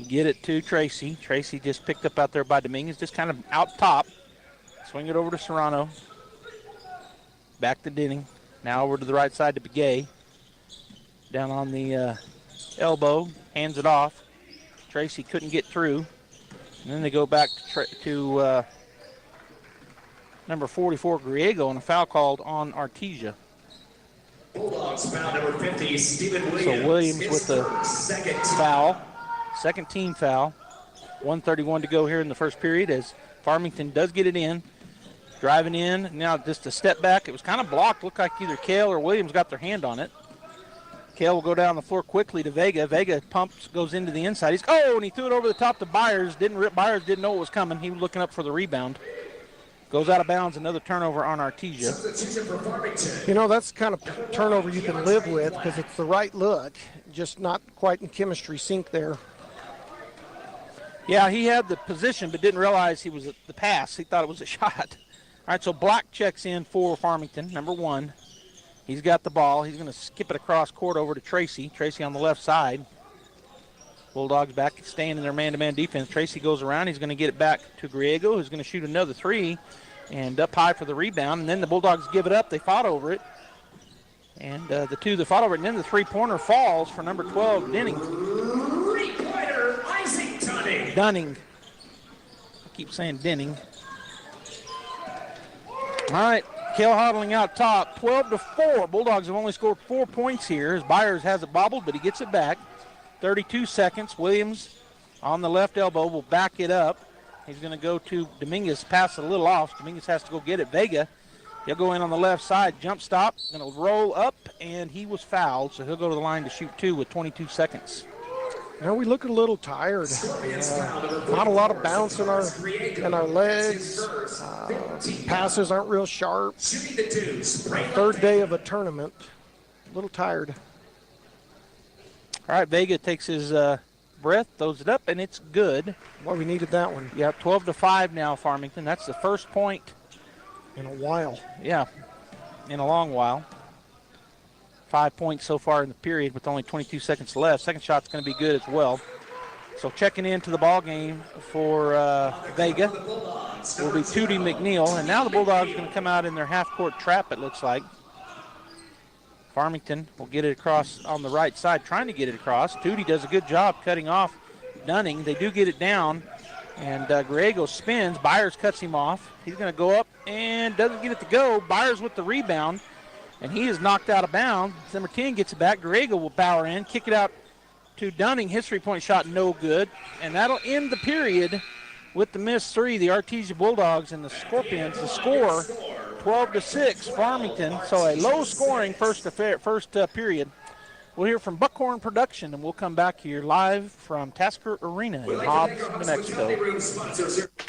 Get it to Tracy. Tracy just picked up out there by Dominguez, just kind of out top. Swing it over to Serrano. Back to Denning. Now over to the right side to Begay. Down on the elbow, hands it off. Tracy couldn't get through. And then they go back to number 44, Griego, and a foul called on Artesia. Bulldogs foul number 50, Stephen Williams. So Williams with the foul. Second team foul. 1:31 to go here in the first period as Farmington does get it in. Driving in. Now just a step back. It was kind of blocked. Looked like either Kale or Williams got their hand on it. Kale will go down the floor quickly to Vega. Vega pumps, goes into the inside. And he threw it over the top to Byers. Byers didn't know it was coming. He was looking up for the rebound. Goes out of bounds. Another turnover on Artesia. You know, that's the kind of turnover you can live with because it's the right look. Just not quite in chemistry sync there. Yeah, he had the position but didn't realize he was at the pass. He thought it was a shot. right, so Black checks in for Farmington, number 1. He's got the ball. He's going to skip it across court over to Tracy. Tracy on the left side. Bulldogs back staying in their man-to-man defense. Tracy goes around. He's going to get it back to Griego, who's going to shoot another 3 and up high for the rebound. And then the Bulldogs give it up. They fought over it. And the two that fought over it. And then the three-pointer falls for number 12, Denning. Three-pointer, Isaac Dunning. Dunning. I keep saying Denning. All right, Kale Hodling out top, 12-4. Bulldogs have only scored 4 points here as Byers has it bobbled, but he gets it back. 32 seconds. Williams on the left elbow will back it up. He's going to go to Dominguez, pass a little off. Dominguez has to go get it. Vega, he'll go in on the left side, jump stop, going to roll up, and he was fouled, so he'll go to the line to shoot 2 with 22 seconds. Now we look a little tired. Not a lot of bounce in our legs. Passes aren't real sharp. Third day of a tournament. A little tired. All right, Vega takes his breath, throws it up, and it's good. Well, we needed that one. Yeah, 12-5 now, Farmington. That's the first point. In a while. Yeah, in a long while. 5 points so far in the period with only 22 seconds left. Second shot's going to be good as well. So checking into the ball game for Vega will be Tootie McNeil. And now the Bulldogs are going to come out in their half-court trap, it looks like. Farmington will get it across on the right side, trying to get it across. Tootie does a good job cutting off Dunning. They do get it down, and Griego spins. Byers cuts him off. He's going to go up and doesn't get it to go. Byers with the rebound, and he is knocked out of bounds. Number 10 gets it back. Griego will power in, kick it out to Dunning. His three-point shot no good, and that'll end the period with the missed 3. The Artesia Bulldogs and the Scorpions, the score 12-6 Farmington. So a low-scoring first period. We'll hear from Buckhorn Production, and we'll come back here live from Tasker Arena in Hobbs, New Mexico.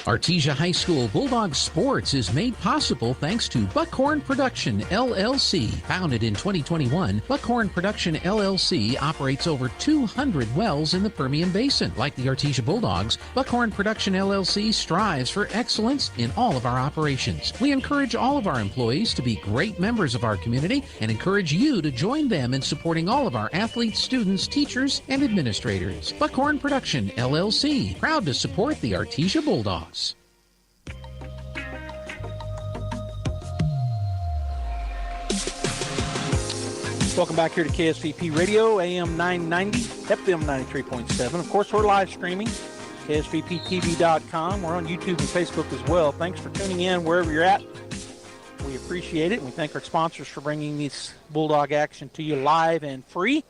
Artesia High School Bulldog Sports is made possible thanks to Buckhorn Production, LLC. Founded in 2021, Buckhorn Production, LLC operates over 200 wells in the Permian Basin. Like the Artesia Bulldogs, Buckhorn Production, LLC strives for excellence in all of our operations. We encourage all of our employees to be great members of our community and encourage you to join them in supporting all of our athletes, students, teachers, and administrators. Buckhorn Production, LLC, proud to support the Artesia Bulldogs. Welcome back here to KSVP Radio, AM 990, FM 93.7. Of course, we're live streaming, KSVPTV.com. We're on YouTube and Facebook as well. Thanks for tuning in wherever you're at. We appreciate it, and we thank our sponsors for bringing this Bulldog action to you live and free.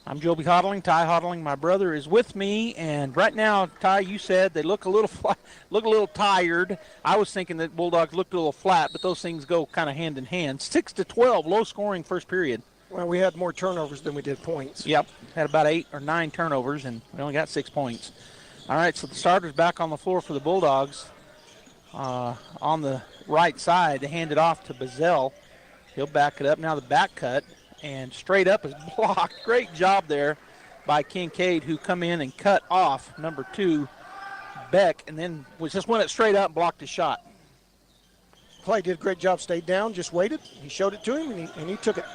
I'm Joby Hodling. Ty Hodling, my brother, is with me, and right now, Ty, you said they look a little tired. I was thinking that Bulldogs looked a little flat, but those things go kind of hand in hand. 6-12, low-scoring first period. Well, we had more turnovers than we did points. Yep, had about 8 or 9 turnovers, and we only got 6 points. All right, so the starter's back on the floor for the Bulldogs. On the right side, they hand it off to Bazell. He'll back it up. Now the back cut, and straight up is blocked. Great job there by Kincaid, who come in and cut off number 2, Beck, and then just went it straight up and blocked his shot. Clay did a great job, stayed down, just waited. He showed it to him, and he took it.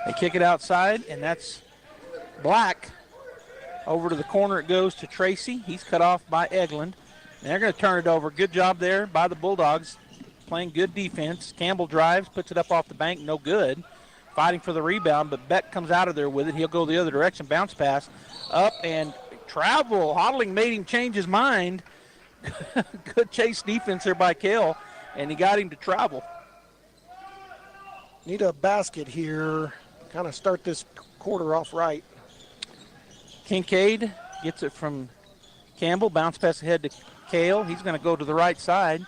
They kick it outside, and that's Black. Over to the corner it goes to Tracy. He's cut off by Eglin. And they're going to turn it over. Good job there by the Bulldogs, playing good defense. Campbell drives, puts it up off the bank, no good. Fighting for the rebound, but Beck comes out of there with it. He'll go the other direction, bounce pass, up and travel. Hodling made him change his mind. Good chase defense there by Kale, and he got him to travel. Need a basket here, kind of start this quarter off right. Kincaid gets it from Campbell, bounce pass ahead to Kale. He's going to go to the right side.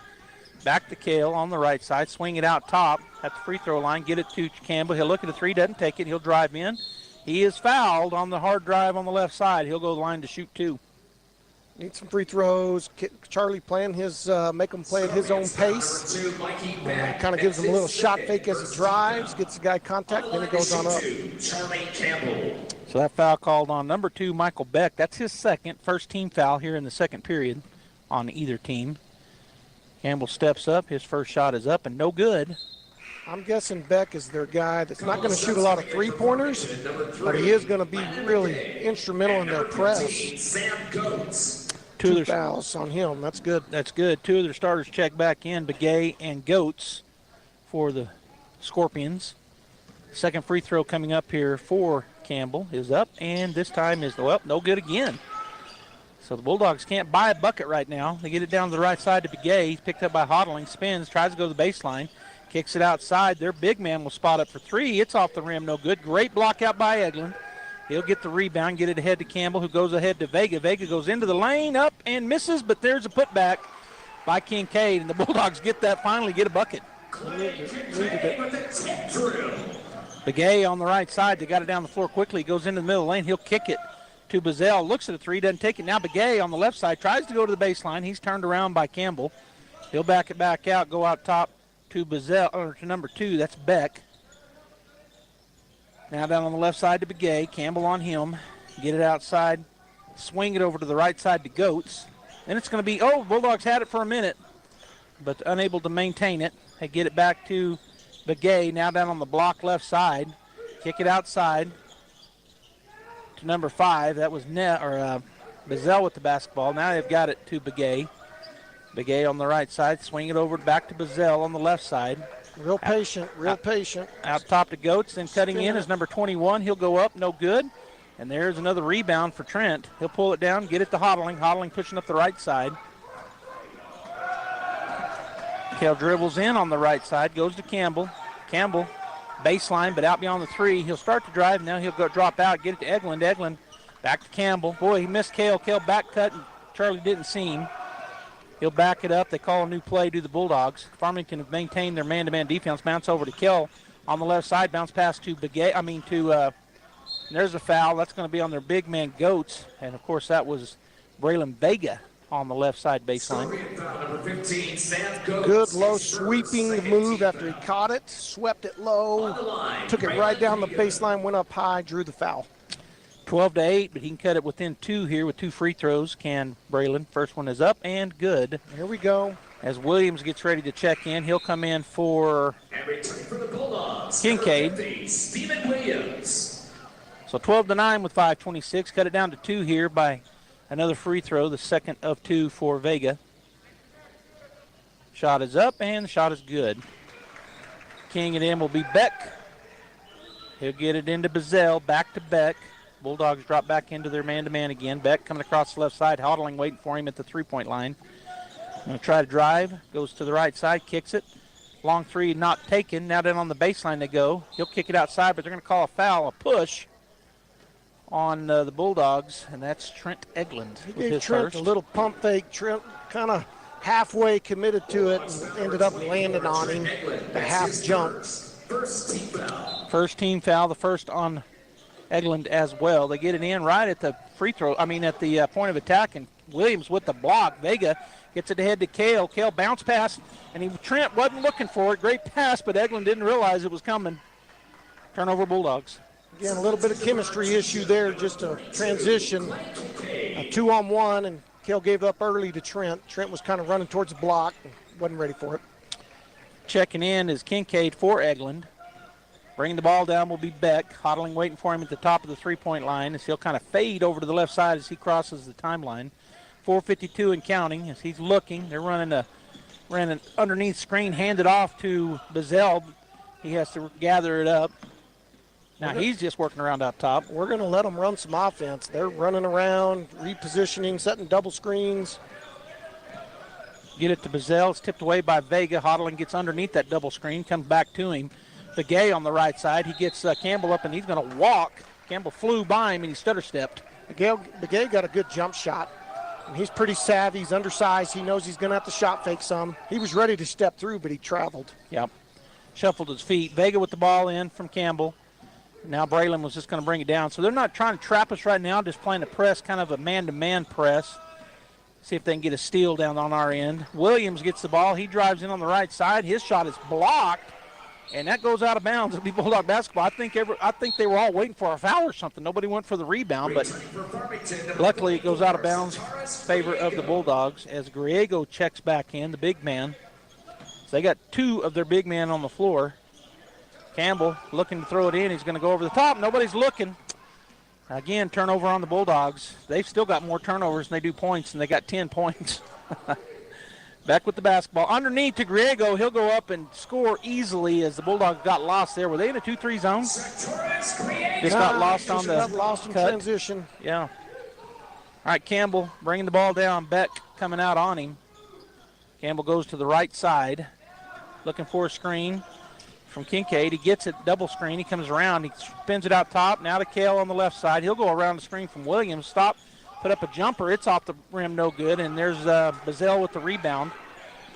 Back to Kale on the right side. Swing it out top at the free throw line. Get it to Campbell. He'll look at the 3, doesn't take it. He'll drive in. He is fouled on the hard drive on the left side. He'll go to the line to shoot 2. Need some free throws. Charlie playing his, make him play at his own pace. Kind of gives him a little shot fake as he drives. Gets the guy contact, then it goes on up. So that foul called on number 2, Michael Beck. That's his second, first team foul here in the second period on either team. Campbell steps up. His first shot is up and no good. I'm guessing Beck is their guy that's not going to shoot a lot of three-pointers, but he is going to be really instrumental in their press. Two fouls on him. That's good. That's good. Two of their starters check back in, Begay and Goetz for the Scorpions. Second free throw coming up here for Campbell is up, and this time is, well, no good again. So the Bulldogs can't buy a bucket right now. They get it down to the right side to Begay. He's picked up by Hodling, spins, tries to go to the baseline, kicks it outside. Their big man will spot up for three. It's off the rim, no good. Great block out by Eglin. He'll get the rebound, get it ahead to Campbell, who goes ahead to Vega. Vega goes into the lane, up and misses, but there's a putback by Kincaid, and the Bulldogs get that, finally get a bucket. Begay on the right side. They got it down the floor quickly. Goes into the middle of the lane. He'll kick it to Bazell. Looks at the three, doesn't take it. Now Begay on the left side tries to go to the baseline. He's turned around by Campbell. He'll back it back out, go out top to Bazell, or to number 2. That's Beck. Now down on the left side to Begay. Campbell on him. Get it outside. Swing it over to the right side to Goetz. Then it's going to be, Bulldogs had it for a minute, but unable to maintain it. They get it back to Begay, now down on the block left side. Kick it outside to number 5. That was Bazell with the basketball. Now they've got it to Begay. Begay on the right side. Swing it over back to Bazell on the left side. Real patient. Out top to Goetz, then cutting in is number 21. He'll go up, no good. And there's another rebound for Trent. He'll pull it down, get it to Hodling. Hodling pushing up the right side. Kale dribbles in on the right side, goes to Campbell. Campbell, baseline, but out beyond the 3. He'll start to drive. Now he'll go drop out, get it to Eglin. Eglin back to Campbell. Boy, he missed Kale. Kale back cut, and Charlie didn't see him. He'll back it up. They call a new play to the Bulldogs. Farmington have maintained their man-to-man defense. Bounce over to Kale on the left side. Bounce pass to there's a foul. That's going to be on their big man, Goetz. And, of course, that was Braylon Vega on the left side baseline. Good low sweeping move after he caught it. Swept it low. Took it right down the baseline, went up high, drew the foul. 12-8, but he can cut it within 2 here with 2 free throws. Can Braylon. First one is up and good. Here we go. As Williams gets ready to check in, he'll come in for Kincaid. Stephen Williams. So 12-9 with 5:26. Cut it down to 2 here by another free throw, the second of 2 for Vega. Shot is up and the shot is good. King it in will be Beck. He'll get it into Bazell, back to Beck. Bulldogs drop back into their man-to-man again. Beck coming across the left side, Hodling waiting for him at the three-point line. Going to try to drive, goes to the right side, kicks it. Long 3 not taken. Now down on the baseline they go. He'll kick it outside, but they're going to call a foul, a push on the Bulldogs, and that's Trent Eglin. He gave Trent a little pump fake. Trent kind of halfway committed to it and ended up landing on him. The half jump. First team foul, the first on Eglin as well. They get it in right at the at the point of attack, and Williams with the block. Vega gets it ahead to Kale. Kale bounce pass, and Trent wasn't looking for it. Great pass, but Eglin didn't realize it was coming. Turnover Bulldogs. Again, a little bit of chemistry issue there, just a transition, a 2-on-1, and Kale gave up early to Trent. Trent was kind of running towards the block and wasn't ready for it. Checking in is Kincaid for Eglin. Bringing the ball down will be Beck. Hodling waiting for him at the top of the three-point line as he'll kind of fade over to the left side as he crosses the timeline. 4:52 and counting as he's looking. They're running an underneath screen, handed off to Bazell. He has to gather it up. Now he's just working around out top. We're going to let them run some offense. They're running around, repositioning, setting double screens. Get it to Bazell. It's tipped away by Vega. Hodling gets underneath that double screen, comes back to him. Begay on the right side. He gets Campbell up, and he's going to walk. Campbell flew by him, and he stutter-stepped. Begay got a good jump shot. And he's pretty savvy. He's undersized. He knows he's going to have to shot fake some. He was ready to step through, but he traveled. Yep. Shuffled his feet. Vega with the ball in from Campbell. Now Braylon was just going to bring it down. So they're not trying to trap us right now, just playing a press, kind of a man-to-man press. See if they can get a steal down on our end. Williams gets the ball. He drives in on the right side. His shot is blocked. And that goes out of bounds. It'll be Bulldog basketball. I think they were all waiting for a foul or something. Nobody went for the rebound, but luckily it goes out of bounds in favor of the Bulldogs as Griego checks back in, the big man. So they got 2 of their big men on the floor. Campbell looking to throw it in. He's going to go over the top. Nobody's looking. Again, turnover on the Bulldogs. They've still got more turnovers than they do points, and they got 10 points. Back with the basketball. Underneath to Griego. He'll go up and score easily as the Bulldogs got lost there. Were they in a 2-3 zone? Just got lost on the got lost in cut. transition. Yeah. All right, Campbell bringing the ball down. Beck coming out on him. Campbell goes to the right side, looking for a screen from Kincaid. He gets it, double screen. He comes around. He spins it out top. Now to Kale on the left side. He'll go around the screen from Williams. Stop. Put up a jumper. It's off the rim, no good. And there's Bazell with the rebound.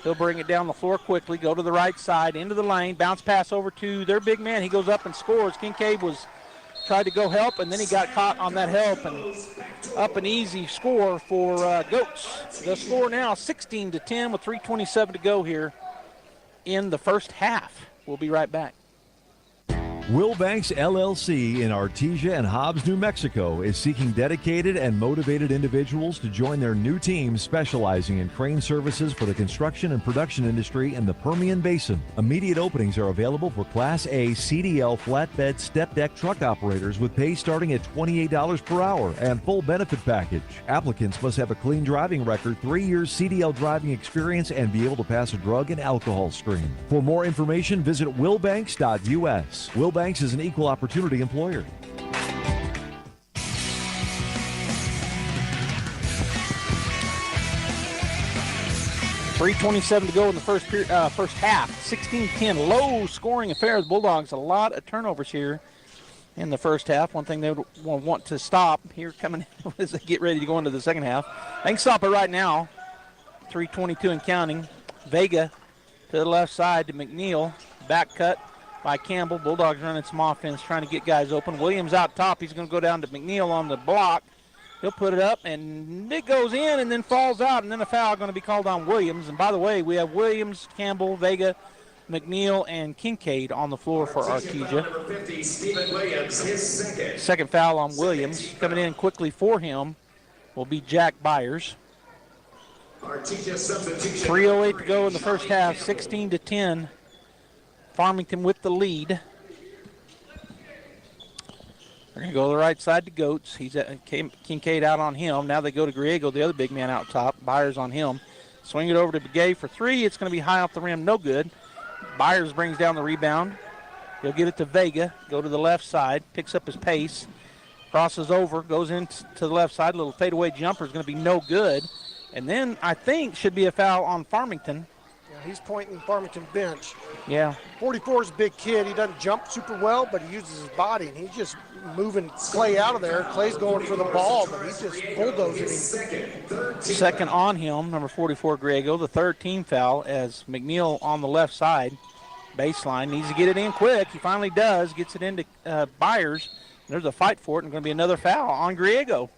He'll bring it down the floor quickly, go to the right side, into the lane, bounce pass over to their big man. He goes up and scores. Kincaid tried to go help, and then he got caught on that help, and up an easy score for Goats. The score now 16-10 with 3:27 to go here in the first half. We'll be right back. Will Banks LLC in Artesia and Hobbs, New Mexico is seeking dedicated and motivated individuals to join their new team specializing in crane services for the construction and production industry in the Permian Basin. Immediate openings are available for Class A CDL flatbed step deck truck operators with pay starting at $28 per hour and full benefit package. Applicants must have a clean driving record, 3 years CDL driving experience, and be able to pass a drug and alcohol screen. For more information, visit willbanks.us. Will Banks is an equal opportunity employer. .327 to go in the first half. 16-10, low scoring affair. The Bulldogs, a lot of turnovers here in the first half. One thing they would want to stop here coming as they get ready to go into the second half. They can stop it right now. 3:22 and counting. Vega to the left side to McNeil. Back cut by Campbell. Bulldogs running some offense, trying to get guys open. Williams out top. He's going to go down to McNeil on the block. He'll put it up, and it goes in and then falls out, and then a foul going to be called on Williams. And by the way, we have Williams, Campbell, Vega, McNeil, and Kincaid on the floor for Artesia. Number 50, Stephen Williams, his Second foul on Williams. Coming in quickly for him will be Jack Byers. 3:08 to go in the first half, 16-10. Farmington with the lead. They're going to go to the right side to Goats. He's at Kincaid out on him. Now they go to Griego, the other big man out top. Byers on him. Swing it over to Begay for three. It's going to be high off the rim, no good. Byers brings down the rebound. He'll get it to Vega. Go to the left side. Picks up his pace. Crosses over. Goes into the left side. A little fadeaway jumper is going to be no good. And then I think should be a foul on Farmington. Yeah, he's pointing Farmington bench. Yeah. 44 is a big kid. He doesn't jump super well, but he uses his body, and he's just moving Clay out of there. Clay's going for the ball, but he's just bulldozing him. Second on him, number 44, Griego. The third team foul as McNeil on the left side. Baseline. Needs to get it in quick. He finally does. Gets it into Byers. There's a fight for it, and going to be another foul on Griego.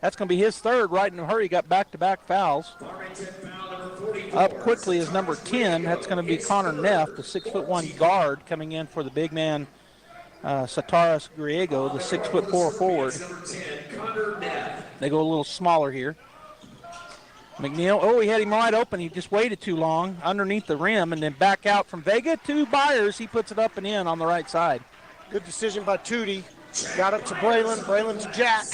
That's going to be his third right in a hurry. Got back-to-back fouls. Up quickly is number 10. That's going to be Connor Neff, the 6'1" guard, coming in for the big man, Sataras Griego, the 6'4" forward. They go a little smaller here. McNeil, he had him wide open. He just waited too long underneath the rim, and then back out from Vega to Byers. He puts it up and in on the right side. Good decision by Tootie. Got up to Braylon. Braylon's Jack.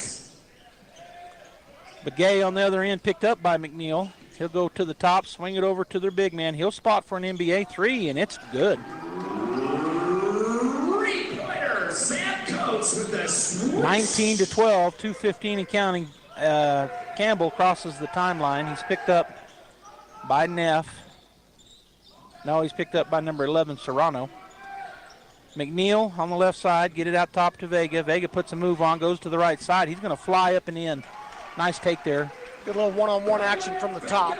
Begay on the other end picked up by McNeil. He'll go to the top, swing it over to their big man. He'll spot for an NBA three, and it's good. 19-12, 2:15 and counting. Campbell crosses the timeline. He's picked up by Neff. No, he's picked up by number 11, Serrano. McNeil on the left side, get it out top to Vega. Vega puts a move on, goes to the right side. He's going to fly up and in. Nice take there. Good little one-on-one action from the top.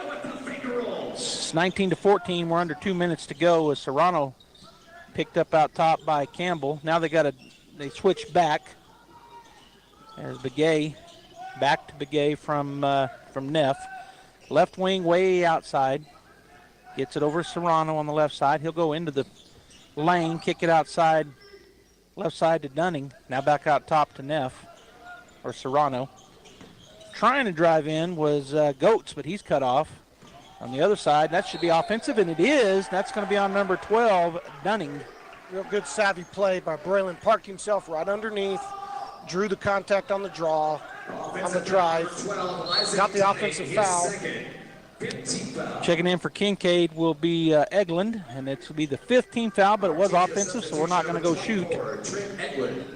It's 19-14. We're under 2 minutes to go as Serrano picked up out top by Campbell. Now they switch back. There's Begay. Back to Begay from Neff. Left wing way outside. Gets it over Serrano on the left side. He'll go into the lane, kick it outside, left side to Dunning. Now back out top to Neff, or Serrano. Trying to drive in was Goetz, but he's cut off. On the other side, that should be offensive, and it is. That's going to be on number 12, Dunning. Real good savvy play by Braylon. Parked himself right underneath, drew the contact on the draw, on the drive, got the offensive foul. Checking in for Kincaid will be Eglund, and it will be the 15th foul, but it was offensive, so we're not going to go shoot.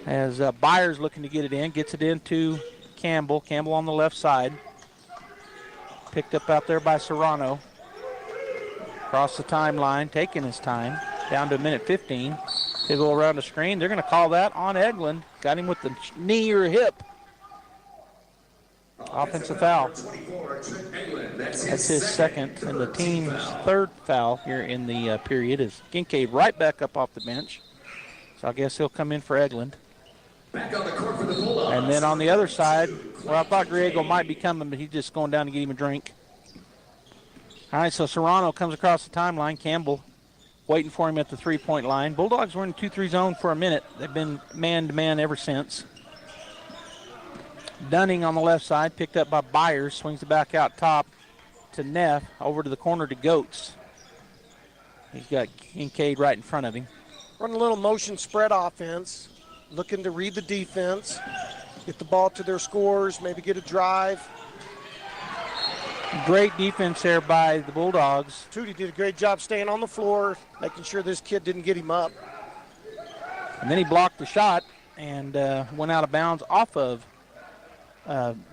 As Byers looking to get it in, gets it into Campbell. Campbell on the left side. Picked up out there by Serrano. Across the timeline, taking his time. Down to a minute 15. He'll go around the screen. They're going to call that on Eglund. Got him with the knee or hip. Offensive foul. That's his second and the team's third foul here in the period. Is Kincaid right back up off the bench. So I guess he'll come in for Eglund. And then on the other side, well, I thought Griego might be coming, but he's just going down to get him a drink. All right, so Serrano comes across the timeline. Campbell waiting for him at the three-point line. Bulldogs were in 2-3 zone for a minute. They've been man-to-man ever since. Dunning on the left side, picked up by Byers, swings it back out top to Neff, over to the corner to Goetz. He's got Kincaid right in front of him. Run a little motion spread offense, looking to read the defense, get the ball to their scores, maybe get a drive. Great defense there by the Bulldogs. Tootie did a great job staying on the floor, making sure this kid didn't get him up. And then he blocked the shot and went out of bounds off of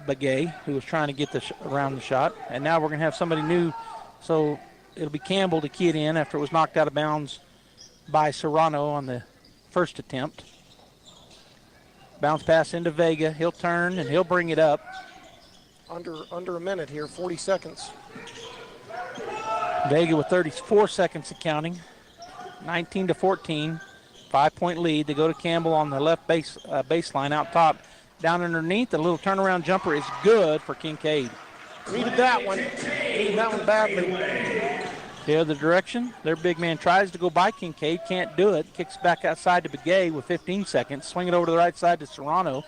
Begay, who was trying to get around the shot. And now we're going to have somebody new. So it'll be Campbell to key it in after it was knocked out of bounds by Serrano on the first attempt. Bounce pass into Vega. He'll turn and he'll bring it up. Under a minute here, 40 seconds. Vega with 34 seconds of counting. 19-14, 5-point lead. They go to Campbell on the left baseline out top. Down underneath, a little turnaround jumper is good for Kincaid. Needed that one. Needed that one badly. The other direction, their big man tries to go by Kincaid, can't do it. Kicks back outside to Begay with 15 seconds. Swing it over to the right side to Serrano.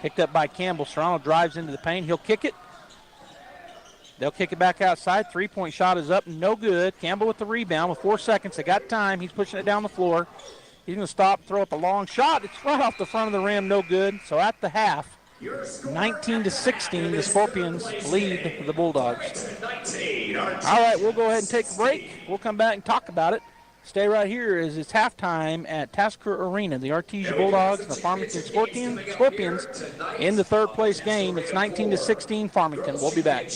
Picked up by Campbell. Serrano drives into the paint. He'll kick it. They'll kick it back outside. Three-point shot is up. No good. Campbell with the rebound with 4 seconds. They got time. He's pushing it down the floor. He's going to stop, throw up a long shot. It's right off the front of the rim. No good. So at the half, 19-16, the Scorpions lead the Bulldogs. All right, we'll go ahead and take a break. We'll come back and talk about it. Stay right here as it's halftime at Tasker Arena. The Artesia Bulldogs and the Farmington Scorpions in the third place game. It's 19-16 Farmington. We'll be back.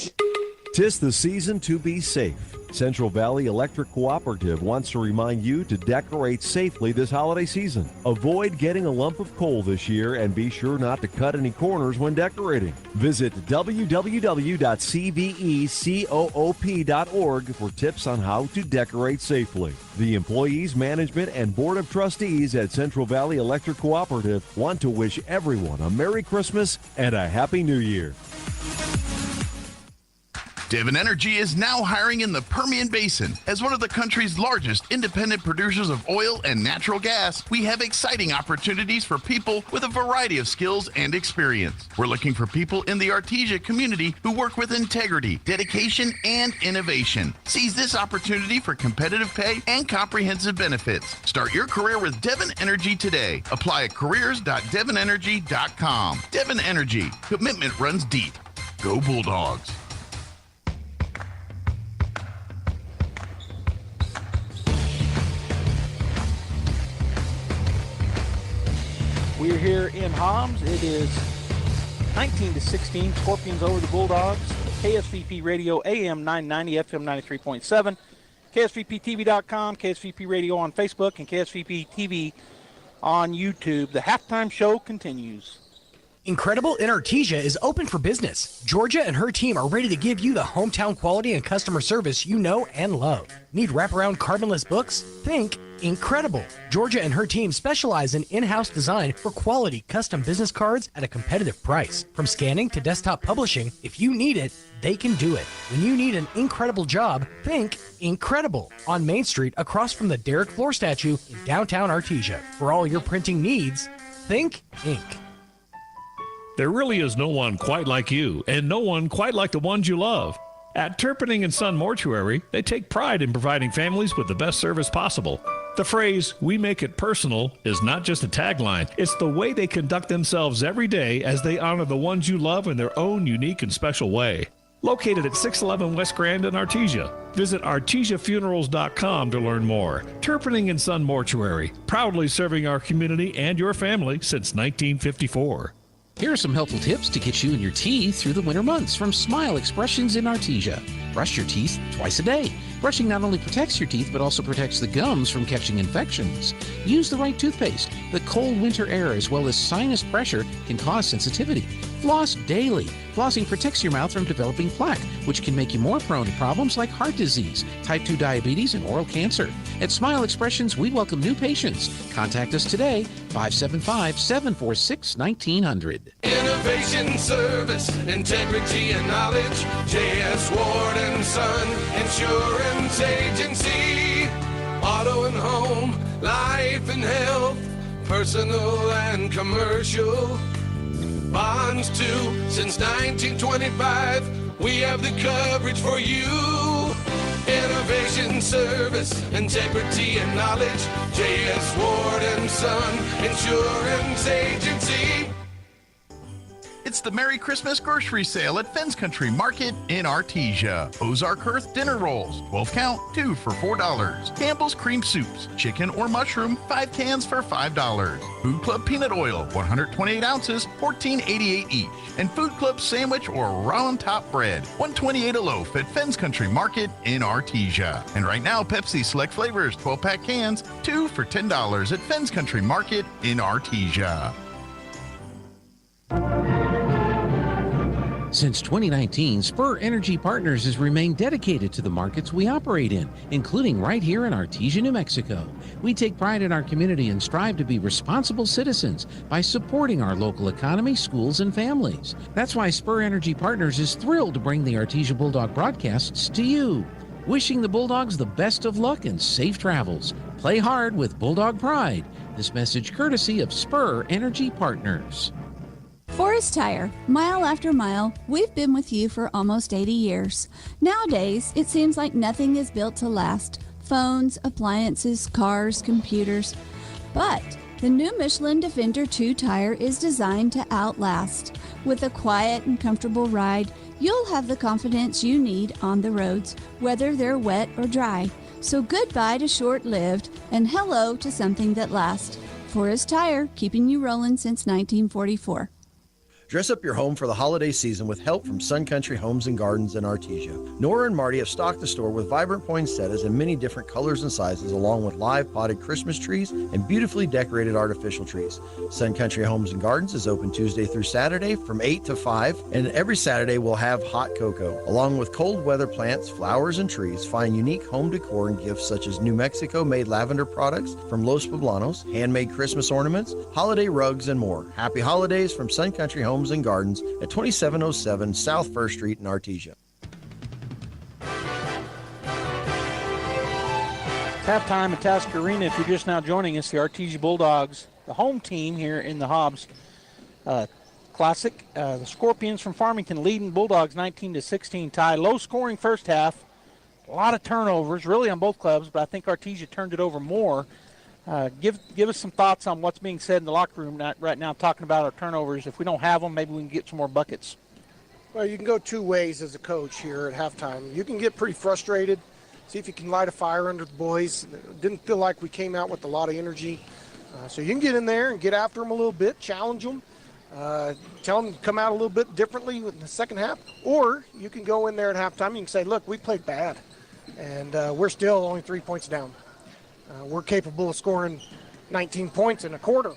'Tis the season to be safe. Central Valley Electric Cooperative wants to remind you to decorate safely this holiday season. Avoid getting a lump of coal this year and be sure not to cut any corners when decorating. Visit www.cvecoop.org for tips on how to decorate safely. The employees, management, and Board of Trustees at Central Valley Electric Cooperative want to wish everyone a Merry Christmas and a Happy New Year. Devon Energy is now hiring in the Permian Basin. As one of the country's largest independent producers of oil and natural gas, we have exciting opportunities for people with a variety of skills and experience. We're looking for people in the Artesia community who work with integrity, dedication, and innovation. Seize this opportunity for competitive pay and comprehensive benefits. Start your career with Devon Energy today. Apply at careers.devonenergy.com. Devon Energy. Commitment runs deep. Go Bulldogs. We're here in Hobbs. It is 19-16. Scorpions over the Bulldogs. KSVP Radio, AM 990, FM 93.7. KSVPTV.com, KSVP Radio on Facebook, and KSVP TV on YouTube. The halftime show continues. Incredible in Artesia is open for business. Georgia and her team are ready to give you the hometown quality and customer service you know and love. Need wraparound carbonless books? Think incredible. Georgia and her team specialize in in-house design for quality custom business cards at a competitive price. From scanning to desktop publishing, if you need it, they can do it. When you need an incredible job, think incredible. On Main Street, across from the Derek Floor statue in downtown Artesia. For all your printing needs, think ink. There really is no one quite like you, and no one quite like the ones you love. At Turpinning & Son Mortuary, they take pride in providing families with the best service possible. The phrase, "we make it personal," is not just a tagline. It's the way they conduct themselves every day as they honor the ones you love in their own unique and special way. Located at 611 West Grand in Artesia. Visit artesiafunerals.com to learn more. Turpinning & Son Mortuary, proudly serving our community and your family since 1954. Here are some helpful tips to get you and your teeth through the winter months from Smile Expressions in Artesia. Brush your teeth twice a day. Brushing not only protects your teeth, but also protects the gums from catching infections. Use the right toothpaste. The cold winter air as well as sinus pressure can cause sensitivity. Floss daily. Flossing protects your mouth from developing plaque, which can make you more prone to problems like heart disease, type 2 diabetes, and oral cancer. At Smile Expressions, we welcome new patients. Contact us today, 575-746-1900. Innovation, service, integrity, and knowledge. J.S. Ward & Son Insurance Agency. Auto and home, life and health, personal and commercial. Bonds too, since 1925, we have the coverage for you. Innovation, service, integrity, and knowledge. J.S. Ward & Son Insurance Agency. It's the Merry Christmas grocery sale at Fens Country Market in Artesia. Ozark Earth dinner rolls, 12 count, 2 for $4. Campbell's cream soups, chicken or mushroom, 5 cans for $5. Food Club peanut oil, 128 ounces, $14.88 each. And Food Club sandwich or round top bread, $1.28 a loaf at Fens Country Market in Artesia. And right now, Pepsi Select Flavors, 12-pack cans, 2 for $10 at Fens Country Market in Artesia. Since 2019, Spur Energy Partners has remained dedicated to the markets we operate in, including right here in Artesia, New Mexico. We take pride in our community and strive to be responsible citizens by supporting our local economy, schools, and families. That's why Spur Energy Partners is thrilled to bring the Artesia Bulldog broadcasts to you. Wishing the Bulldogs the best of luck and safe travels. Play hard with Bulldog pride. This message courtesy of Spur Energy Partners. Forest Tire, mile after mile, we've been with you for almost 80 years. Nowadays, it seems like nothing is built to last. Phones, appliances, cars, computers. But the new Michelin Defender 2 tire is designed to outlast. With a quiet and comfortable ride, you'll have the confidence you need on the roads, whether they're wet or dry. So goodbye to short-lived and hello to something that lasts. Forest Tire, keeping you rolling since 1944. Dress up your home for the holiday season with help from Sun Country Homes and Gardens in Artesia. Nora and Marty have stocked the store with vibrant poinsettias in many different colors and sizes, along with live potted Christmas trees and beautifully decorated artificial trees. Sun Country Homes and Gardens is open Tuesday through Saturday from 8 to 5, and every Saturday we'll have hot cocoa. Along with cold weather plants, flowers, and trees, find unique home decor and gifts such as New Mexico-made lavender products from Los Poblanos, handmade Christmas ornaments, holiday rugs, and more. Happy holidays from Sun Country Homes and Gardens at 2707 South 1st Street in Artesia. Halftime at Tasker Arena. If you're just now joining us, the Artesia Bulldogs, the home team here in the Hobbs Classic. The Scorpions from Farmington leading Bulldogs 19-16 tie. Low scoring first half. A lot of turnovers really on both clubs, but I think Artesia turned it over more. Give us some thoughts on what's being said in the locker room right now, talking about our turnovers. If we don't have them, maybe we can get some more buckets. Well, you can go two ways as a coach here at halftime. You can get pretty frustrated, see if you can light a fire under the boys. It didn't feel like we came out with a lot of energy. So you can get in there and get after them a little bit, challenge them, tell them to come out a little bit differently in the second half. Or you can go in there at halftime and you can say, look, we played bad, and we're still only 3 points down. We're capable of scoring 19 points in a quarter,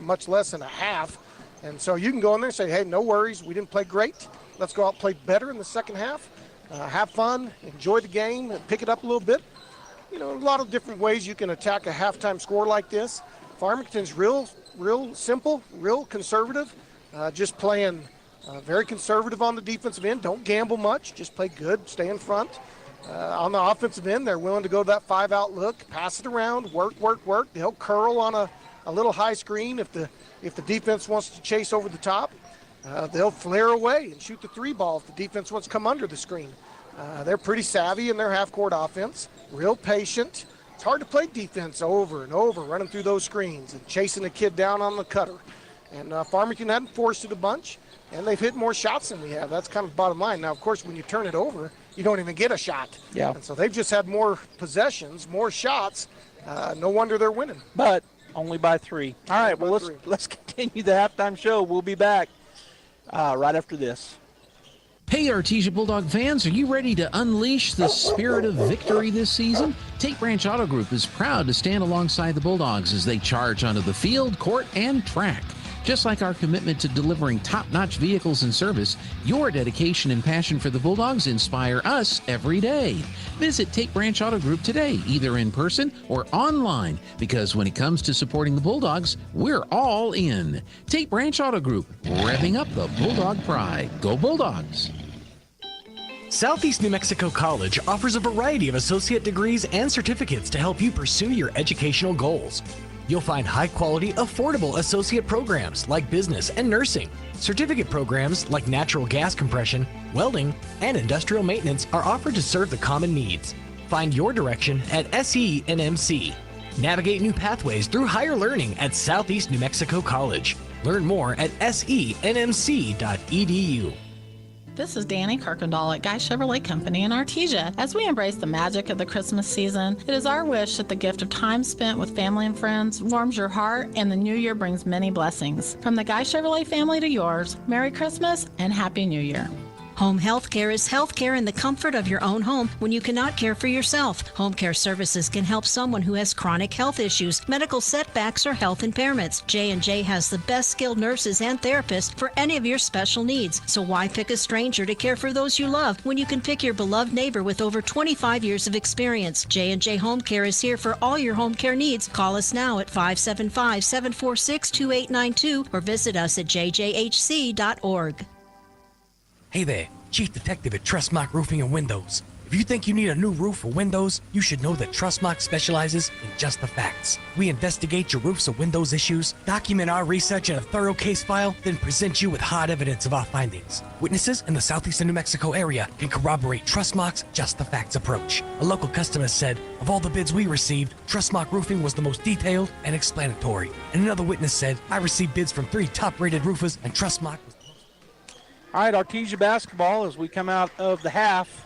much less in a half. And so you can go in there and say, hey, no worries, we didn't play great. Let's go out and play better in the second half. Have fun, enjoy the game, and pick it up a little bit. a lot of different ways you can attack a halftime score like this. Farmington's real simple, real conservative, just playing very conservative on the defensive end. Don't gamble much, just play good, stay in front. On the offensive end, they're willing to go to that 5-out look, pass it around, work. They'll curl on a little high screen if the defense wants to chase over the top. They'll flare away and shoot the 3 ball if the defense wants to come under the screen. They're pretty savvy in their half-court offense, real patient. It's hard to play defense over and over, running through those screens and chasing a kid down on the cutter. And Farmington hadn't forced it a bunch, and they've hit more shots than we have. That's kind of the bottom line. Now, of course, when you turn it over, you don't even get a shot. Yeah. And so they've just had more possessions, more shots. No wonder they're winning. But only by 3. All right, well, let's continue the halftime show. We'll be back right after this. Hey, Artesia Bulldog fans, are you ready to unleash the spirit of victory this season? Tate Branch Auto Group is proud to stand alongside the Bulldogs as they charge onto the field, court, and track. Just like our commitment to delivering top-notch vehicles and service, your dedication and passion for the Bulldogs inspire us every day. Visit Tate Branch Auto Group today, either in person or online, because when it comes to supporting the Bulldogs, we're all in. Tate Branch Auto Group, revving up the Bulldog pride. Go Bulldogs! Southeast New Mexico College offers a variety of associate degrees and certificates to help you pursue your educational goals. You'll find high-quality, affordable associate programs like business and nursing. Certificate programs like natural gas compression, welding, and industrial maintenance are offered to serve the common needs. Find your direction at SENMC. Navigate new pathways through higher learning at Southeast New Mexico College. Learn more at senmc.edu. This is Danny Kirkendall at Guy Chevrolet Company in Artesia. As we embrace the magic of the Christmas season, it is our wish that the gift of time spent with family and friends warms your heart and the new year brings many blessings. From the Guy Chevrolet family to yours, Merry Christmas and Happy New Year. Home health care is health care in the comfort of your own home when you cannot care for yourself. Home care services can help someone who has chronic health issues, medical setbacks, or health impairments. J&J has the best skilled nurses and therapists for any of your special needs. So why pick a stranger to care for those you love when you can pick your beloved neighbor with over 25 years of experience? J&J Home Care is here for all your home care needs. Call us now at 575-746-2892 or visit us at jjhc.org. Hey there, Chief Detective at Trustmark Roofing and Windows. If you think you need a new roof or windows, you should know that Trustmark specializes in just the facts. We investigate your roofs or windows issues, document our research in a thorough case file, then present you with hard evidence of our findings. Witnesses in the southeastern New Mexico area can corroborate Trustmark's just the facts approach. A local customer said, of all the bids we received, Trustmark Roofing was the most detailed and explanatory. And another witness said, I received bids from 3 top-rated roofers and Trustmark was... All right, Artesia basketball as we come out of the half.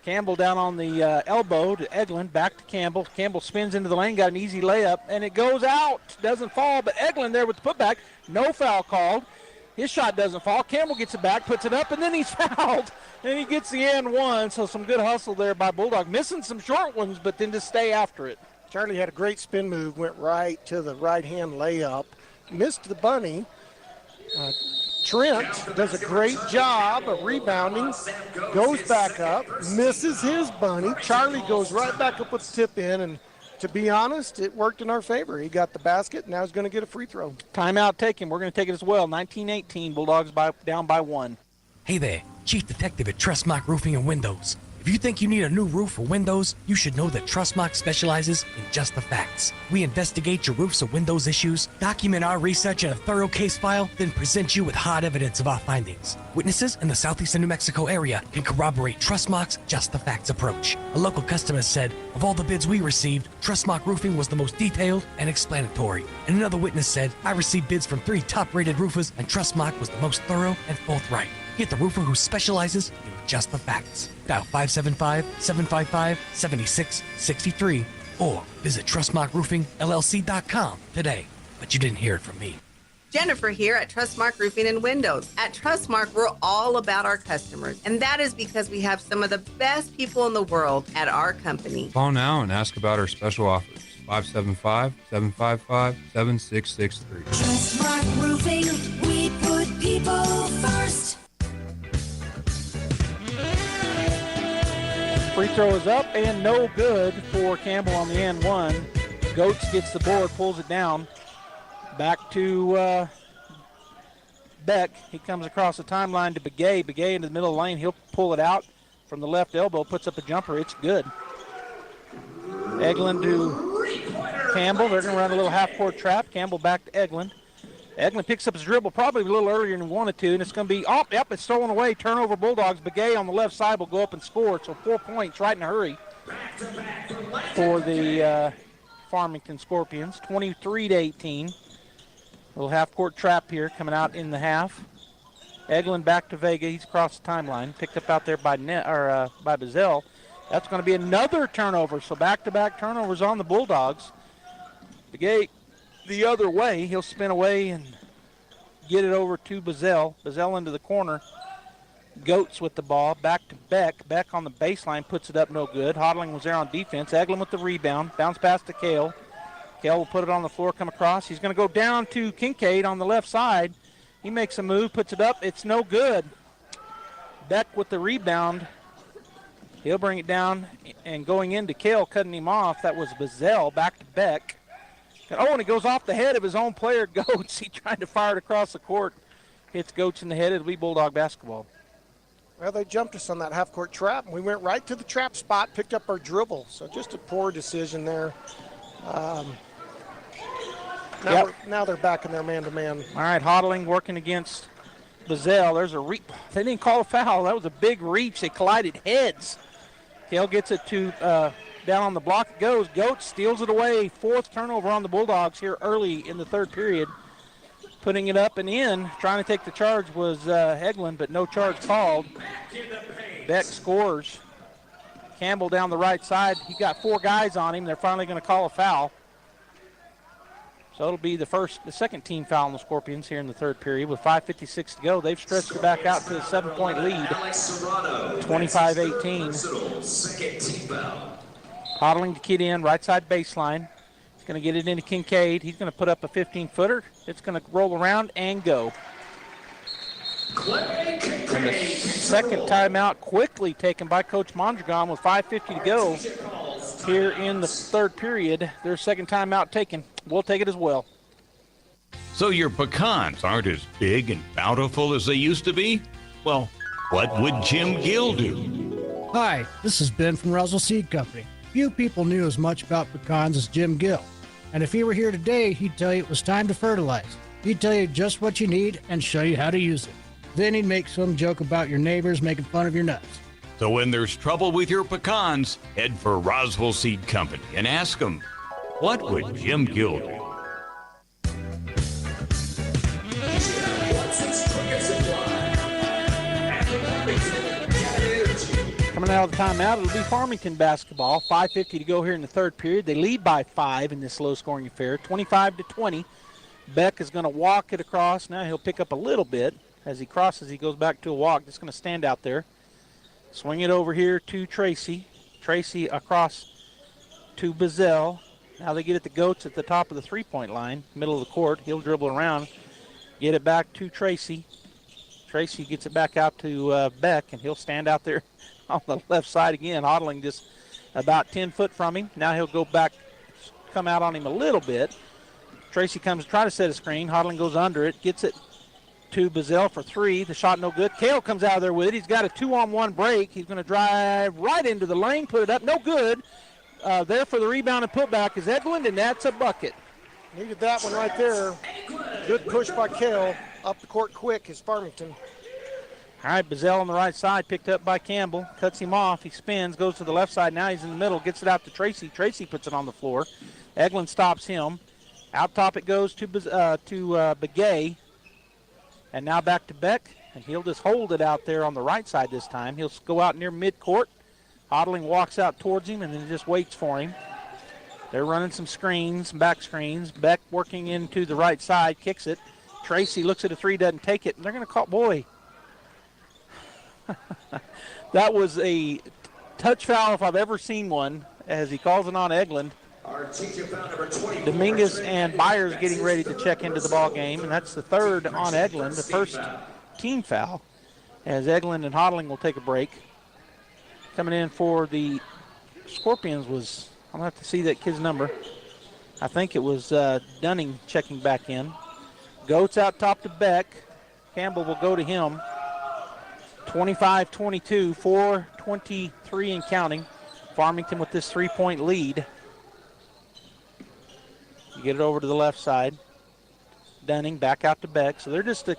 Campbell down on the elbow to Eglin, back to Campbell. Campbell spins into the lane, got an easy layup, and it goes out. Doesn't fall, but Eglin there with the putback. No foul called. His shot doesn't fall. Campbell gets it back, puts it up, and then he's fouled. And he gets the and one, so some good hustle there by Bulldog. Missing some short ones, but then to stay after it. Charlie had a great spin move, went right to the right-hand layup. Missed the bunny. Trent does a great job of rebounding, goes back up, misses his bunny. Charlie goes right back up with the tip in, and to be honest, it worked in our favor. He got the basket, now he's going to get a free throw. Timeout taken. We're going to take it as well. 19-18, Bulldogs down by 1. Hey there, Chief Detective at Trustmark Roofing and Windows. If you think you need a new roof or windows, you should know that Trustmark specializes in just the facts. We investigate your roofs or windows issues, document our research in a thorough case file, then present you with hard evidence of our findings. Witnesses in the southeastern New Mexico area can corroborate Trustmark's just the facts approach. A local customer said, of all the bids we received, Trustmark Roofing was the most detailed and explanatory. And another witness said, I received bids from 3 top-rated roofers and Trustmark was the most thorough and forthright. Get the roofer who specializes in just the facts. Dial 575-755-7663 or visit TrustmarkRoofingLLC.com today. But you didn't hear it from me. Jennifer here at Trustmark Roofing and Windows. At Trustmark, we're all about our customers, and that is because we have some of the best people in the world at our company. Call now and ask about our special offers. 575-755-7663. Trustmark Roofing, we put people first. Free throw is up and no good for Campbell on the and one. Goetz gets the board, pulls it down. Back to Beck. He comes across the timeline to Begay. Begay into the middle of the lane. He'll pull it out from the left elbow, puts up a jumper. It's good. Eglin to Campbell. They're going to run a little half-court trap. Campbell back to Eglin. Eglin picks up his dribble probably a little earlier than he wanted to, and it's going to be, it's stolen away. Turnover Bulldogs. Begay on the left side will go up and score. So 4 points right in a hurry for the Farmington Scorpions. 23-18. Little half-court trap here coming out in the half. Eglin back to Vega. He's across the timeline. Picked up out there by Bazell. That's going to be another turnover. So back-to-back turnovers on the Bulldogs. Begay the other way. He'll spin away and get it over to Bazell. Bazell into the corner. Goetz with the ball. Back to Beck. Beck on the baseline puts it up no good. Hodling was there on defense. Eglin with the rebound. Bounce pass to Kale. Kale will put it on the floor, come across. He's going to go down to Kincaid on the left side. He makes a move, puts it up. It's no good. Beck with the rebound. He'll bring it down, and going into Kale, cutting him off. That was Bazell. Back to Beck. And it goes off the head of his own player, Goetz. He tried to fire it across the court. Hits Goetz in the head. It'll be Bulldog basketball. Well, they jumped us on that half-court trap, and we went right to the trap spot, picked up our dribble. So just a poor decision there. Now they're back in their man-to-man. All right, Hodling working against Bazell. There's a reach. They didn't call a foul. That was a big reach. They collided heads. Kale gets it to down on the block. It goes. Goetz steals it away. Fourth turnover on the Bulldogs here early in the third period. Putting it up and in. Trying to take the charge was Eglin, but no charge called. Beck scores. Campbell down the right side. He got 4 guys on him. They're finally going to call a foul. So it'll be the second team foul on the Scorpions here in the third period with 5:56 to go. They've stretched it back out to a 7-point lead, 25-18. Hodling to kid in, right side baseline. He's going to get it into Kincaid. He's going to put up a 15-footer. It's going to roll around and go. And the second timeout quickly taken by Coach Mondragon with 5:50 to go here in the third period. Their second timeout taken. We'll take it as well. So your pecans aren't as big and bountiful as they used to be? Well, what would Jim Gill do? Hi, this is Ben from Russell Seed Company. Few people knew as much about pecans as Jim Gill. And if he were here today, he'd tell you it was time to fertilize. He'd tell you just what you need and show you how to use it. Then he'd make some joke about your neighbors making fun of your nuts. So when there's trouble with your pecans, head for Roswell Seed Company and ask them, what would Jim Gill do? Coming out of the timeout, it'll be Farmington basketball. 5:50 to go here in the third period. They lead by 5 in this low-scoring affair, 25-20. Beck is going to walk it across. Now he'll pick up a little bit. As he crosses, he goes back to a walk. Just going to stand out there. Swing it over here to Tracy. Tracy across to Bazell. Now they get it to Goetz at the top of the three-point line, middle of the court. He'll dribble around, get it back to Tracy. Tracy gets it back out to Beck, and he'll stand out there on the left side again. Hodling just about 10 foot from him. Now he'll go back, come out on him a little bit. Tracy comes to try to set a screen. Hodling goes under it, gets it to Bazell for 3. The shot no good. Kale comes out of there with it. He's got a 2-on-1 break. He's going to drive right into the lane, put it up, no good. There for the rebound and putback is Eglin, and that's a bucket. Needed that one right there. Good push by Kale. Up the court quick is Farmington. All right, Bazell on the right side, picked up by Campbell. Cuts him off. He spins, goes to the left side. Now he's in the middle, gets it out to Tracy. Tracy puts it on the floor. Eglin stops him. Out top it goes to Begay. And now back to Beck, and he'll just hold it out there on the right side this time. He'll go out near midcourt. Hodling walks out towards him and then just waits for him. They're running some screens, some back screens. Beck working into the right side, kicks it. Tracy looks at a 3, doesn't take it. And they're going to call, boy. That was a touch foul if I've ever seen one, as he calls it on Eglin. Dominguez and Byers getting ready to check into the ball game, and that's the third on Eglin, the first team foul, as Eglin and Hodling will take a break. coming in for the Scorpions was, I'm going to have to see that kid's number. I think it was Dunning checking back in. Goats out top to Beck. Campbell will go to him. 25-22, 4:23 and counting. Farmington with this 3-point lead. You get it over to the left side. Dunning back out to Beck. So they're just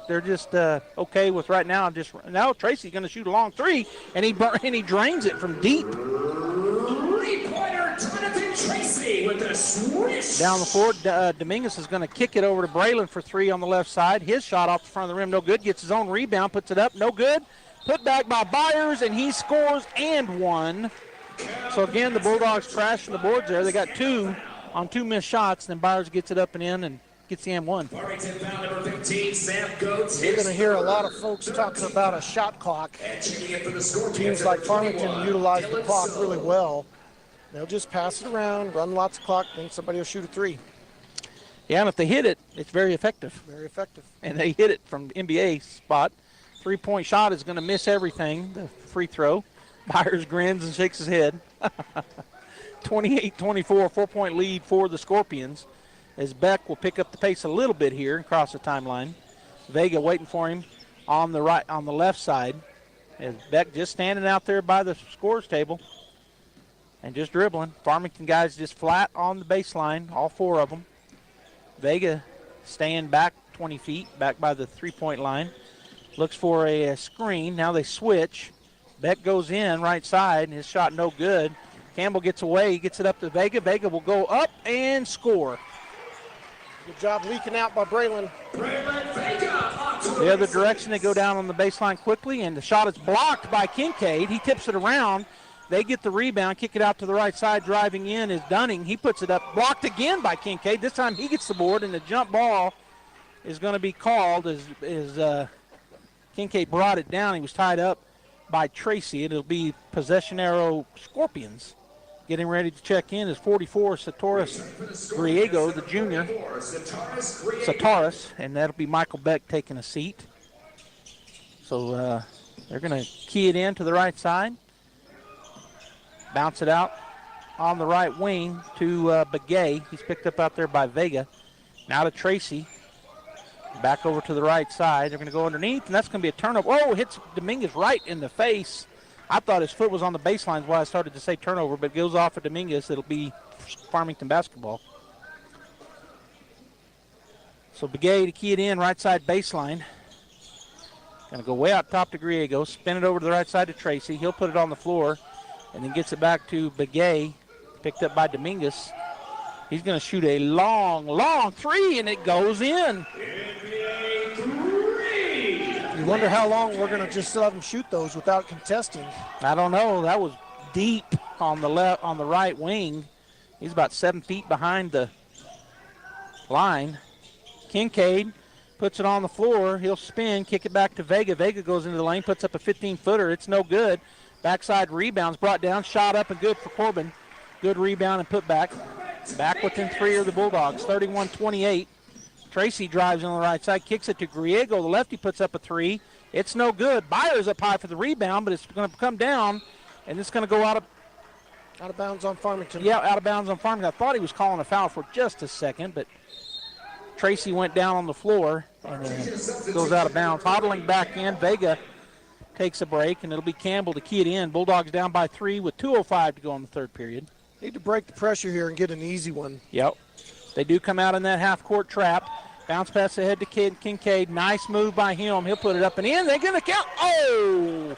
okay with right now. Now Tracy's going to shoot a long three, and he drains it from deep. Three-pointer, Jonathan Tracy with a swish. Down the floor, Dominguez is going to kick it over to Braylon for three on the left side. His shot off the front of the rim, no good. Gets his own rebound, puts it up, no good. Put back by Byers, and he scores and one. So again, the Bulldogs crashing the boards there. They got two on two missed shots. Then Byers gets it up and in and gets the M1. Farmington foul number 15, Sam Goetz. You're going to hear a lot of folks talking about a shot clock. Teams like Farmington utilize the clock really well. They'll just pass it around, run lots of clock, then somebody will shoot a three. Yeah, and if they hit it, it's very effective. Very effective. And they hit it from NBA spot. Three-point shot is going to miss everything, the free throw. Byers grins and shakes his head. 28-24, 4-point lead for the Scorpions, as Beck will pick up the pace a little bit here across the timeline. Vega waiting for him on the left side, as Beck just standing out there by the scores table and just dribbling. Farmington guys just flat on the baseline, all four of them. Vega staying back 20 feet, back by the three-point line. Looks for a screen. Now they switch. Beck goes in right side, and his shot no good. Campbell gets away. He gets it up to Vega. Vega will go up and score. Good job leaking out by Braylon. The other direction, they go down on the baseline quickly, and the shot is blocked by Kincaid. He tips it around. They get the rebound, kick it out to the right side. Driving in is Dunning. He puts it up, blocked again by Kincaid. This time he gets the board, and the jump ball is going to be called as Kincaid brought it down. He was tied up by Tracy. It'll be possession arrow Scorpions. Getting ready to check in is 44, Sataris Griego, the junior. Sataris, and that'll be Michael Beck taking a seat. So they're going to key it in to the right side. Bounce it out on the right wing to Begay. He's picked up out there by Vega. Now to Tracy. Back over to the right side. They're going to go underneath, and that's going to be a turnover. Oh, hits Dominguez right in the face. I thought his foot was on the baseline, is why I started to say turnover, but it goes off of Dominguez. It'll be Farmington basketball. So Begay to key it in, right side baseline. Going to go way out top to Griego, spin it over to the right side to Tracy. He'll put it on the floor, and then gets it back to Begay, picked up by Dominguez. He's going to shoot a long, long three, and it goes in. You wonder how long we're going to just let them shoot those without contesting. I don't know. That was deep on the right wing. He's about 7 feet behind the line. Kincaid puts it on the floor. He'll spin, kick it back to Vega. Vega goes into the lane, puts up a 15-footer. It's no good. Backside rebounds brought down, shot up and good for Corbin. Good rebound and put back. Back within three are the Bulldogs, 31-28. Tracy drives on the right side, kicks it to Griego. The lefty puts up a three. It's no good. Byers up high for the rebound, but it's going to come down, and it's going to go out of bounds on Farmington. Yeah, out of bounds on Farmington. I thought he was calling a foul for just a second, but Tracy went down on the floor and goes out of bounds. Hodling back in. Vega takes a break, and it'll be Campbell to key it in. Bulldogs down by 3 with 2:05 to go in the third period. Need to break the pressure here and get an easy one. Yep. They do come out in that half-court trap. Bounce pass ahead to Kincaid. Nice move by him. He'll put it up and in. They're going to count. Oh!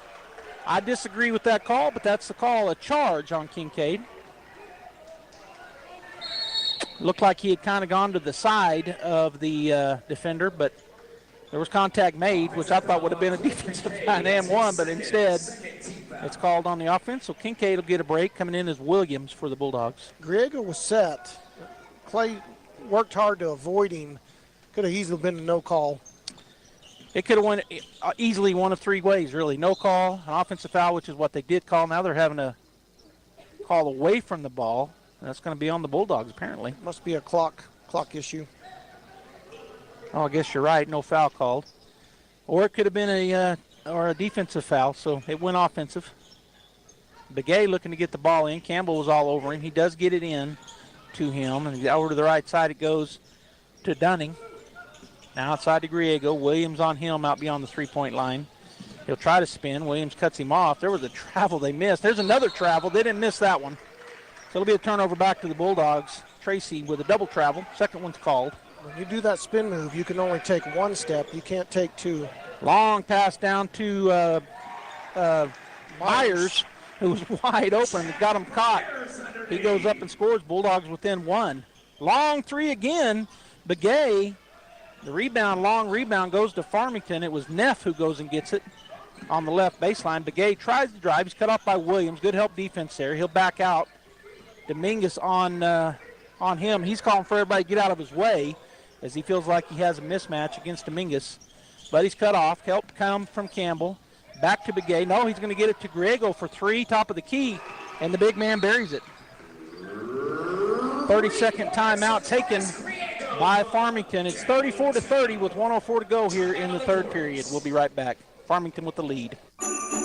I disagree with that call, but that's the call. A charge on Kincaid. Looked like he had kind of gone to the side of the defender, but there was contact made, which I thought would have been a defensive foul and one, but instead it's called on the offense. So Kincaid will get a break. Coming in as Williams for the Bulldogs. Griego was set. Clay worked hard to avoid him. Could have easily been a no call. It could have went easily one of three ways, really. No call, an offensive foul, which is what they did call. Now they're having a call away from the ball, and that's going to be on the Bulldogs, apparently. Must be a clock issue. Oh, I guess you're right. No foul called. Or it could have been a defensive foul, so it went offensive. Begay looking to get the ball in. Campbell was all over him. He does get it in to him. And over to the right side it goes to Dunning. Now outside to Griego. Williams on him out beyond the three-point line. He'll try to spin. Williams cuts him off. There was a travel they missed. There's another travel. They didn't miss that one. So it'll be a turnover back to the Bulldogs. Tracy with a double travel. Second one's called. When you do that spin move, you can only take one step. You can't take two. Long pass down to Myers, who was wide open. Got him caught. He goes up and scores. Bulldogs within one. Long three again. Begay, the rebound, long rebound goes to Farmington. It was Neff who goes and gets it on the left baseline. Begay tries to drive. He's cut off by Williams. Good help defense there. He'll back out. Dominguez on him. He's calling for everybody to get out of his way as he feels like he has a mismatch against Dominguez. But he's cut off. Help come from Campbell. Back to Begay. No, he's going to get it to Griego for three, top of the key, and the big man buries it. 30-second timeout taken by Farmington. It's 34-30 with 1:04 to go here in the third period. We'll be right back. Farmington with the lead.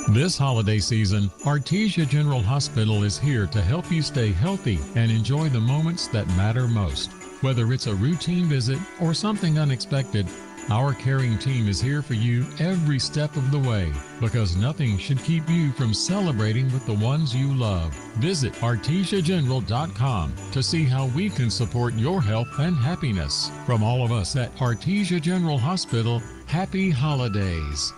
This holiday season, Artesia General Hospital is here to help you stay healthy and enjoy the moments that matter most. Whether it's a routine visit or something unexpected, our caring team is here for you every step of the way, because nothing should keep you from celebrating with the ones you love. Visit artesiageneral.com to see how we can support your health and happiness. From all of us at Artesia General Hospital, happy holidays.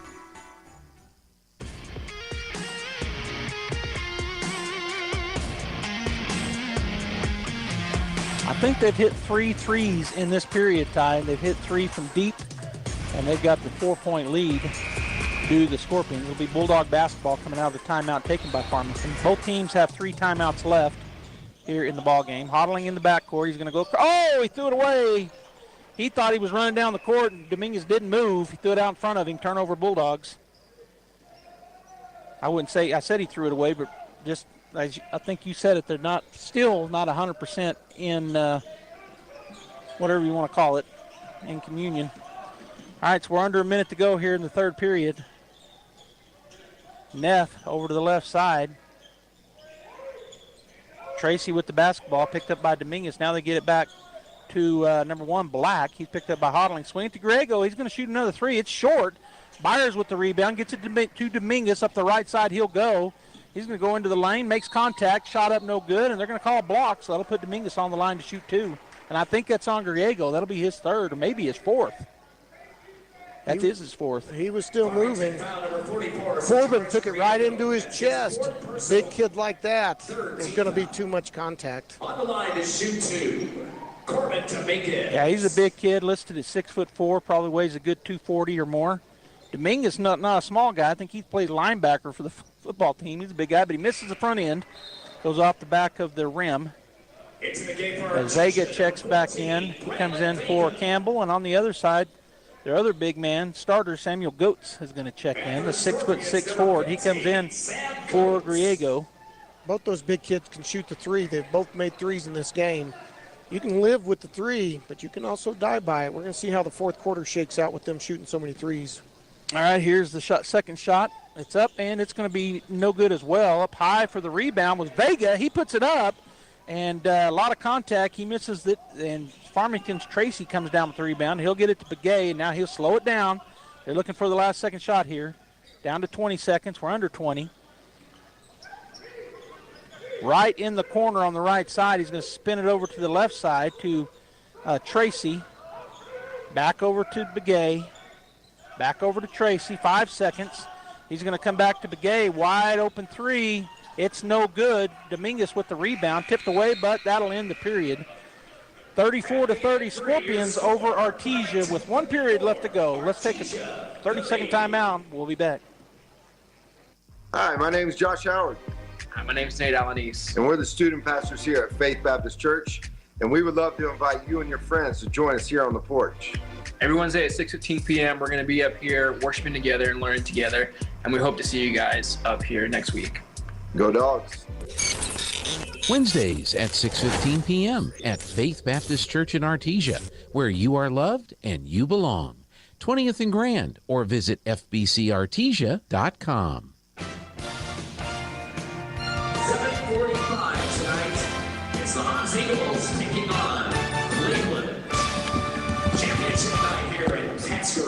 I think they've hit 3 threes in this period, Ty. They've hit 3 from deep, and they've got the 4-point lead to the Scorpions. It'll be Bulldog basketball coming out of the timeout taken by Farmington. Both teams have 3 timeouts left here in the ball game. Hodling in the backcourt. He's going to go. Oh, he threw it away. He thought he was running down the court, and Dominguez didn't move. He threw it out in front of him. Turnover Bulldogs. I wouldn't say, I said he threw it away, but just, I think you said it, they're still not 100% in whatever you want to call it, in communion. All right, so we're under a minute to go here in the third period. Neff over to the left side. Tracy with the basketball, picked up by Dominguez. Now they get it back to number 1, Black. He's picked up by Hodling. Swing it to Griego. He's going to shoot another 3. It's short. Byers with the rebound, gets it to Dominguez up the right side. He'll go. He's going to go into the lane, makes contact, shot up no good, and they're going to call a block, so that'll put Dominguez on the line to shoot 2. And I think that's on Griego. That'll be his 3rd or maybe his 4th. That is his 4th. He was still moving. Corbin took it right into his chest. Big kid like that, there's going to be too much contact. On the line to shoot 2, Corbin Dominguez. Yeah, he's a big kid, listed at 6'4", probably weighs a good 240 or more. Dominguez not a small guy. I think he plays linebacker for the football team. He's a big guy, but he misses the front end. Goes off the back of the rim. As Vega checks back in, he comes in for Campbell, and on the other side, their other big man, starter Samuel Goetz, is going to check in, the 6'6" forward. He comes in for Griego. Both those big kids can shoot the 3. They've both made 3s in this game. You can live with the 3, but you can also die by it. We're going to see how the fourth quarter shakes out with them shooting so many 3s. All right, here's the second shot. It's up, and it's going to be no good as well. Up high for the rebound was Vega. He puts it up, and a lot of contact. He misses it, and Farmington's Tracy comes down with the rebound. He'll get it to Begay, and now he'll slow it down. They're looking for the last second shot here. Down to 20 seconds. We're under 20. Right in the corner on the right side. He's going to spin it over to the left side to Tracy. Back over to Begay. Back over to Tracy, 5 seconds. He's going to come back to Begay, wide open 3. It's no good. Dominguez with the rebound, tipped away, but that'll end the period. 34-30 Scorpions over Artesia with 1 period left to go. Let's take a 30-second timeout. We'll be back. Hi, my name is Josh Howard. Hi, my name is Nate Alanis. And we're the student pastors here at Faith Baptist Church. And we would love to invite you and your friends to join us here on the porch. Every Wednesday at 6:15 p.m. we're going to be up here worshiping together and learning together, and we hope to see you guys up here next week. Go Dogs. Wednesdays at 6:15 p.m. at Faith Baptist Church in Artesia, where you are loved and you belong. 20th and Grand, or visit fbcartesia.com.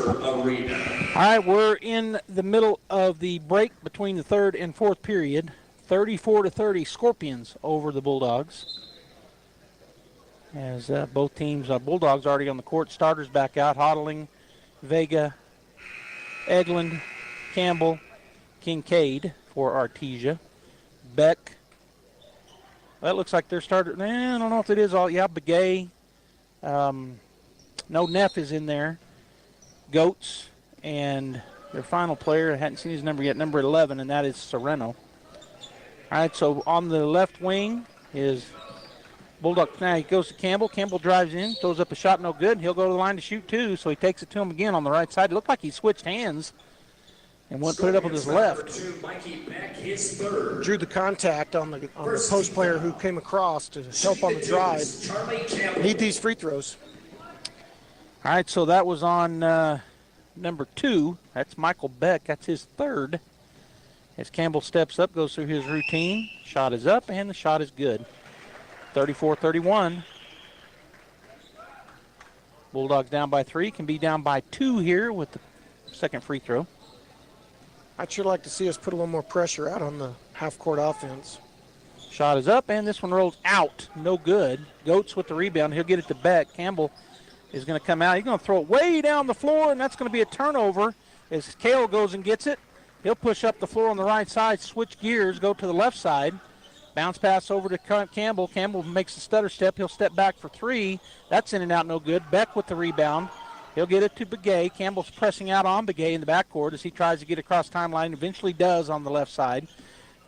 Arena. All right, we're in the middle of the break between the third and fourth period. 34-30 Scorpions over the Bulldogs. As both teams, Bulldogs already on the court. Starters back out. Hodling, Vega, Eglin, Campbell, Kincaid for Artesia. Beck. That looks like their starter. I don't know if it is all. Yeah, Begay. No, Neff is in there. Goats. And their final player, I hadn't seen his number yet, number 11, and that is Sereno. All right, so on the left wing is Bulldog. Now he goes to Campbell. Campbell drives in, throws up a shot, no good. He'll go to the line to shoot two, so he takes it to him again on the right side. It looked like he switched hands and went put it up with his left. Drew the contact on the post player who came across to help on the drive. Need these free throws. All right, so that was on number 2. That's Michael Beck. That's his third. As Campbell steps up, goes through his routine. Shot is up, and the shot is good. 34-31. Bulldogs down by 3. Can be down by 2 here with the second free throw. I'd sure like to see us put a little more pressure out on the half-court offense. Shot is up, and this one rolls out. No good. Goats with the rebound. He'll get it to Beck. Campbell is going to come out. He's going to throw it way down the floor, and that's going to be a turnover as Kale goes and gets it. He'll push up the floor on the right side, switch gears, go to the left side. Bounce pass over to Campbell. Campbell makes the stutter step. He'll step back for 3. That's in and out, no good. Beck with the rebound. He'll get it to Begay. Campbell's pressing out on Begay in the backcourt as he tries to get across timeline. Eventually does on the left side.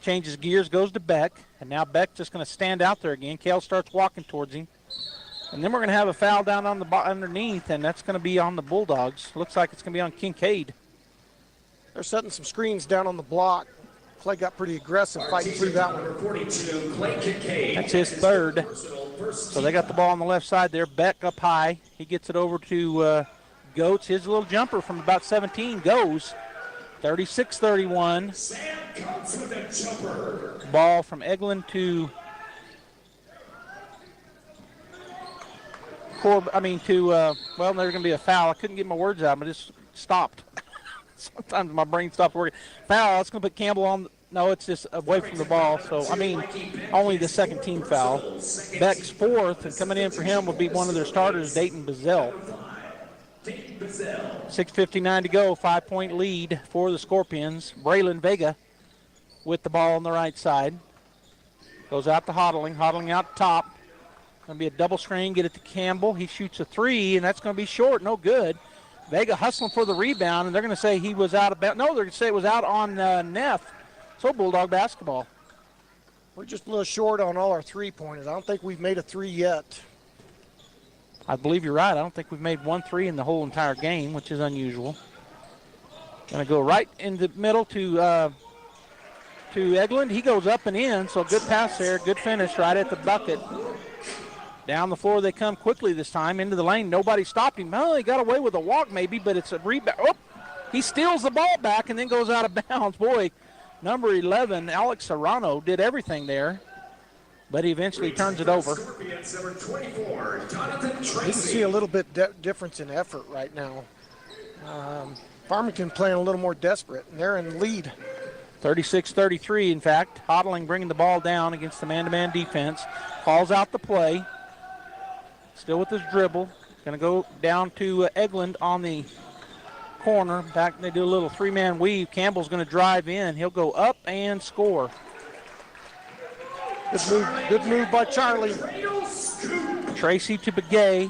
Changes gears, goes to Beck. And now Beck just going to stand out there again. Kale starts walking towards him. And then we're going to have a foul down on the underneath, and that's going to be on the Bulldogs. Looks like it's going to be on Kincaid. They're setting some screens down on the block. Clay got pretty aggressive fighting through that one. That's his third. So they got the ball on the left side there. Beck up high. He gets it over to Goats. His little jumper from about 17 goes. 36-31. Ball from Eglin to well, there's going to be a foul. I couldn't get my words out, but it just stopped. Sometimes my brain stops working. Foul, it's going to put Campbell on. No, it's just away from the ball. So, only the second team foul. Beck's fourth, and coming in for him will be one of their starters, Dayton Bazell. 6:59 to go, 5-point lead for the Scorpions. Braylon Vega with the ball on the right side. Goes out to Hodling. Hodling out top. Going to be a double screen, get it to Campbell. He shoots a 3, and that's going to be short, no good. Vega hustling for the rebound, and they're going to say he was out of bounds. No, they're going to say it was out on Neff. So Bulldog basketball. We're just a little short on all our three-pointers. I don't think we've made a 3 yet. I believe you're right. I don't think we've made 1 3 in the whole entire game, which is unusual. Going to go right in the middle to Eglin. He goes up and in, so good pass there, good finish right at the bucket. Down the floor they come quickly this time, into the lane. Nobody stopped him. Well, he got away with a walk maybe, but it's a rebound. Oh, he steals the ball back and then goes out of bounds. Boy, number 11, Alex Serrano, did everything there, but he eventually turns it over. You can see a little bit difference in effort right now. Farmington playing a little more desperate, and they're in lead. 36-33, in fact. Hodling bringing the ball down against the man-to-man defense. Calls out the play. Still with his dribble. Going to go down to Eglin on the corner. Back, they do a little 3-man weave. Campbell's going to drive in. He'll go up and score. Good move by Charlie. Tracy to Begay.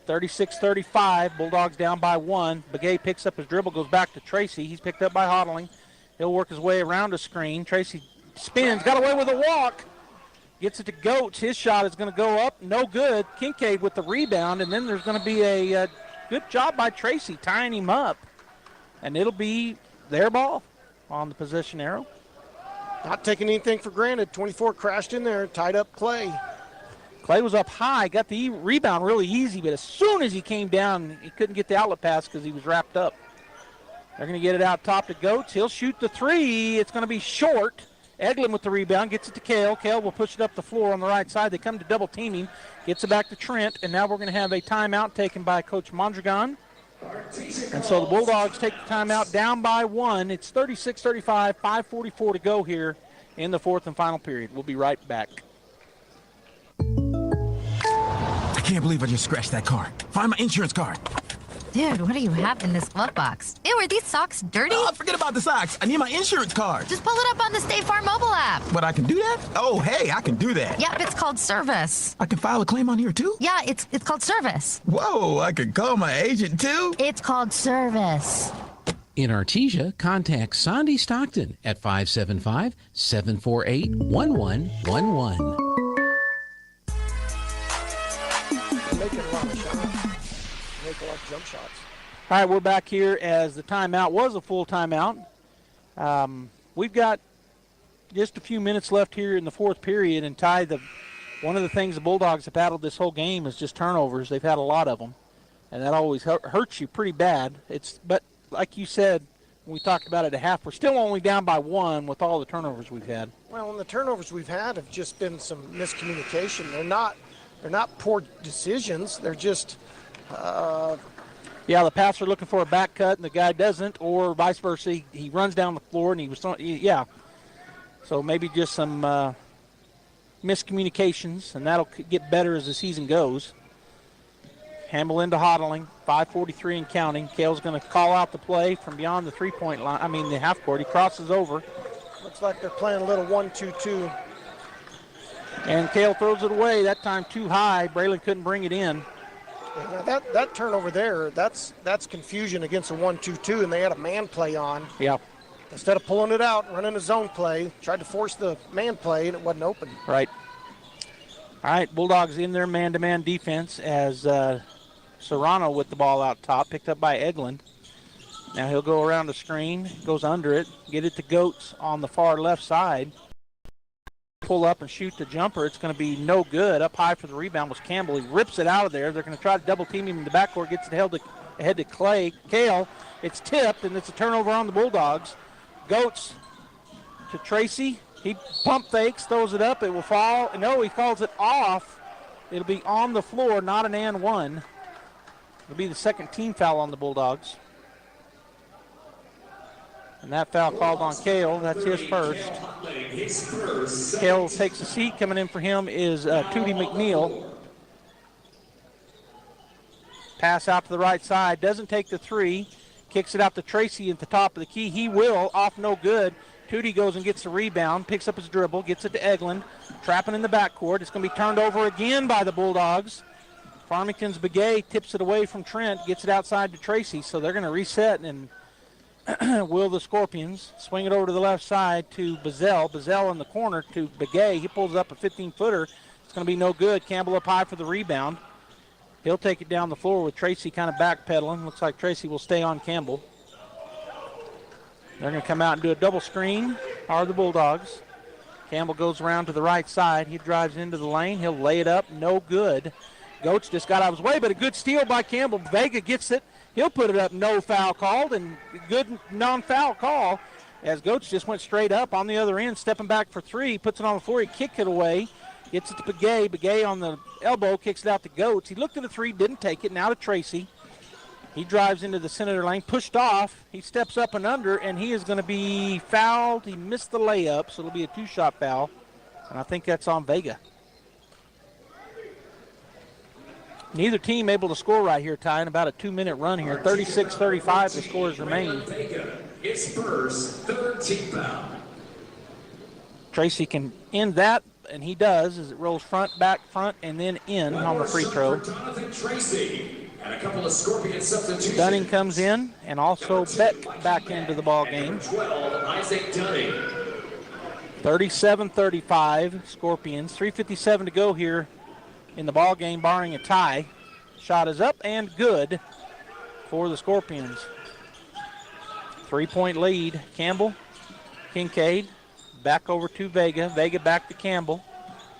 36-35. Bulldogs down by 1. Begay picks up his dribble, goes back to Tracy. He's picked up by Hodling. He'll work his way around a screen. Tracy spins, got away with a walk. Gets it to Goats. His shot is going to go up. No good. Kincaid with the rebound, and then there's going to be a good job by Tracy tying him up. And it'll be their ball on the possession arrow. Not taking anything for granted. 24 crashed in there, tied up Clay. Clay was up high, got the rebound really easy, but as soon as he came down, he couldn't get the outlet pass because he was wrapped up. They're going to get it out top to Goats. He'll shoot the 3. It's going to be short. Eglin with the rebound, gets it to Kale. Kale will push it up the floor on the right side. They come to double teaming, gets it back to Trent, and now we're going to have a timeout taken by Coach Mondragon. And so the Bulldogs take the timeout down by 1. It's 36-35, 5:44 to go here in the fourth and final period. We'll be right back. I can't believe I just scratched that car. Find my insurance card. Dude, what do you have in this glove box? Ew, are these socks dirty? Oh, forget about the socks. I need my insurance card. Just pull it up on the State Farm mobile app. But I can do that? Oh, hey, I can do that. Yep, it's called service. I can file a claim on here, too? Yeah, it's called service. Whoa, I can call my agent, too? It's called service. In Artesia, contact Sandy Stockton at 575-748-1111. Making a lot of shots. Make a lot of jump shots. All right, we're back here as the timeout was a full timeout. We've got just a few minutes left here in the fourth period, and Ty, one of the things the Bulldogs have battled this whole game is just turnovers. They've had a lot of them, and that always hurts you pretty bad. But like you said, when we talked about it at half, we're still only down by 1 with all the turnovers we've had. Well, and the turnovers we've had have just been some miscommunication. They're not poor decisions. They're just the passer looking for a back cut and the guy doesn't, or vice versa. He runs down the floor and he was so maybe just some miscommunications, and that'll get better as the season goes. Hamble into hodling, 5:43 and counting. Kale's going to call out the play from beyond the three-point line. The half court. He crosses over. Looks like they're playing a little 1-2-2. And Kale throws it away, that time too high. Braylon couldn't bring it in. Now that turnover there, that's confusion against a 1-2-2, and they had a man play on. Yeah. Instead of pulling it out, running a zone play, tried to force the man play, and it wasn't open. Right. All right, Bulldogs in their man-to-man defense as Serrano with the ball out top, picked up by Eglin. Now he'll go around the screen, goes under it, get it to Goetz on the far left side. Pull up and shoot the jumper. It's going to be no good. Up high for the rebound was Campbell. He rips it out of there. They're going to try to double team him in the backcourt. Gets it ahead to Kale. It's tipped, and it's a turnover on the Bulldogs. Goetz to Tracy. He pump fakes, throws it up. It will fall. No, he calls it off. It'll be on the floor, not an and one. It'll be the second team foul on the Bulldogs. And that foul called on Kale. That's his first. Kale takes a seat. Coming in for him is Tootie McNeil. Pass out to the right side. Doesn't take the three. Kicks it out to Tracy at the top of the key. He will. Off no good. Tootie goes and gets the rebound. Picks up his dribble. Gets it to Eglin. Trapping in the backcourt. It's going to be turned over again by the Bulldogs. Farmington's Begay tips it away from Trent. Gets it outside to Tracy. So they're going to reset and will the Scorpions swing it over to the left side to Bazell. Bazell in the corner to Begay. He pulls up a 15-footer. It's going to be no good. Campbell up high for the rebound. He'll take it down the floor with Tracy kind of backpedaling. Looks like Tracy will stay on Campbell. They're going to come out and do a double screen, are the Bulldogs. Campbell goes around to the right side. He drives into the lane. He'll lay it up. No good. Goetz just got out of his way, but a good steal by Campbell. Vega gets it. He'll put it up, no foul called, and good non-foul call as Goetz just went straight up on the other end, stepping back for three, puts it on the floor, he kicked it away, gets it to Begay. Begay on the elbow, kicks it out to Goetz. He looked at the three, didn't take it, now to Tracy. He drives into the center lane, pushed off, he steps up and under, and he is going to be fouled. He missed the layup, so it'll be a two-shot foul, and I think that's on Vega. Neither team able to score right here, Ty, in about a 2-minute run here. 36-35, the scores remain. It's first, third team foul. Tracy can end that, and he does, as it rolls front, back, front, and then in on the free throw. Tracy, and a couple of Scorpion substitutions. Dunning comes in, and also Beck back into the ball game. 12, Isaac Dunning. 37-35, Scorpions. 3:57 to go here in the ball game, barring a tie. Shot is up and good for the Scorpions. 3-point lead. Campbell, Kincaid, back over to Vega. Vega back to Campbell.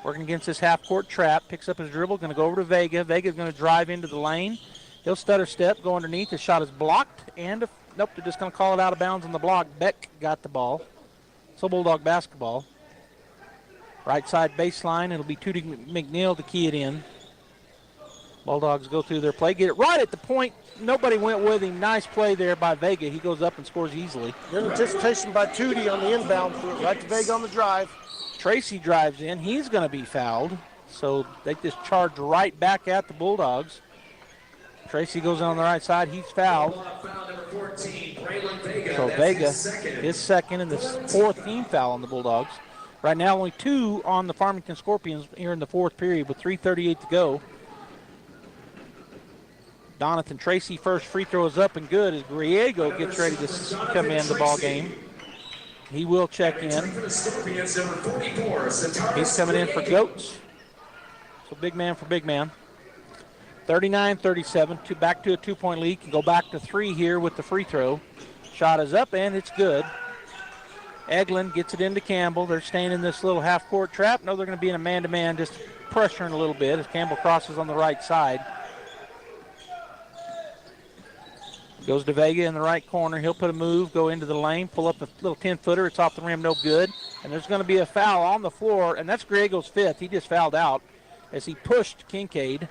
Working against this half-court trap. Picks up his dribble, going to go over to Vega. Vega's going to drive into the lane. He'll stutter step, go underneath. His shot is blocked, and nope, they're just going to call it out of bounds on the block. Beck got the ball. So Bulldog basketball. Right side baseline, it'll be Tootie McNeil to key it in. Bulldogs go through their play, get it right at the point. Nobody went with him. Nice play there by Vega. He goes up and scores easily. Good anticipation by Tootie on the inbound. Right to Vega on the drive. Tracy drives in. He's going to be fouled. So they just charge right back at the Bulldogs. Tracy goes on the right side. He's fouled. So Vega, his second and the fourth team foul on the Bulldogs. Right now only 2 on the Farmington Scorpions here in the fourth period with 3:38 to go. Donathan Tracy first free throw is up and good as Griego gets ready to come in the ball game. He will check in. He's coming in for Goats. So big man for big man. 39-37, back to a 2-point lead. Can go back to 3 here with the free throw. Shot is up and it's good. Eglin gets it into Campbell. They're staying in this little half-court trap. No, they're going to be in a man-to-man, just pressuring a little bit as Campbell crosses on the right side. Goes to Vega in the right corner. He'll put a move, go into the lane, pull up a little 10-footer. It's off the rim, no good. And there's going to be a foul on the floor, and that's Griego's fifth. He just fouled out as he pushed Kincaid.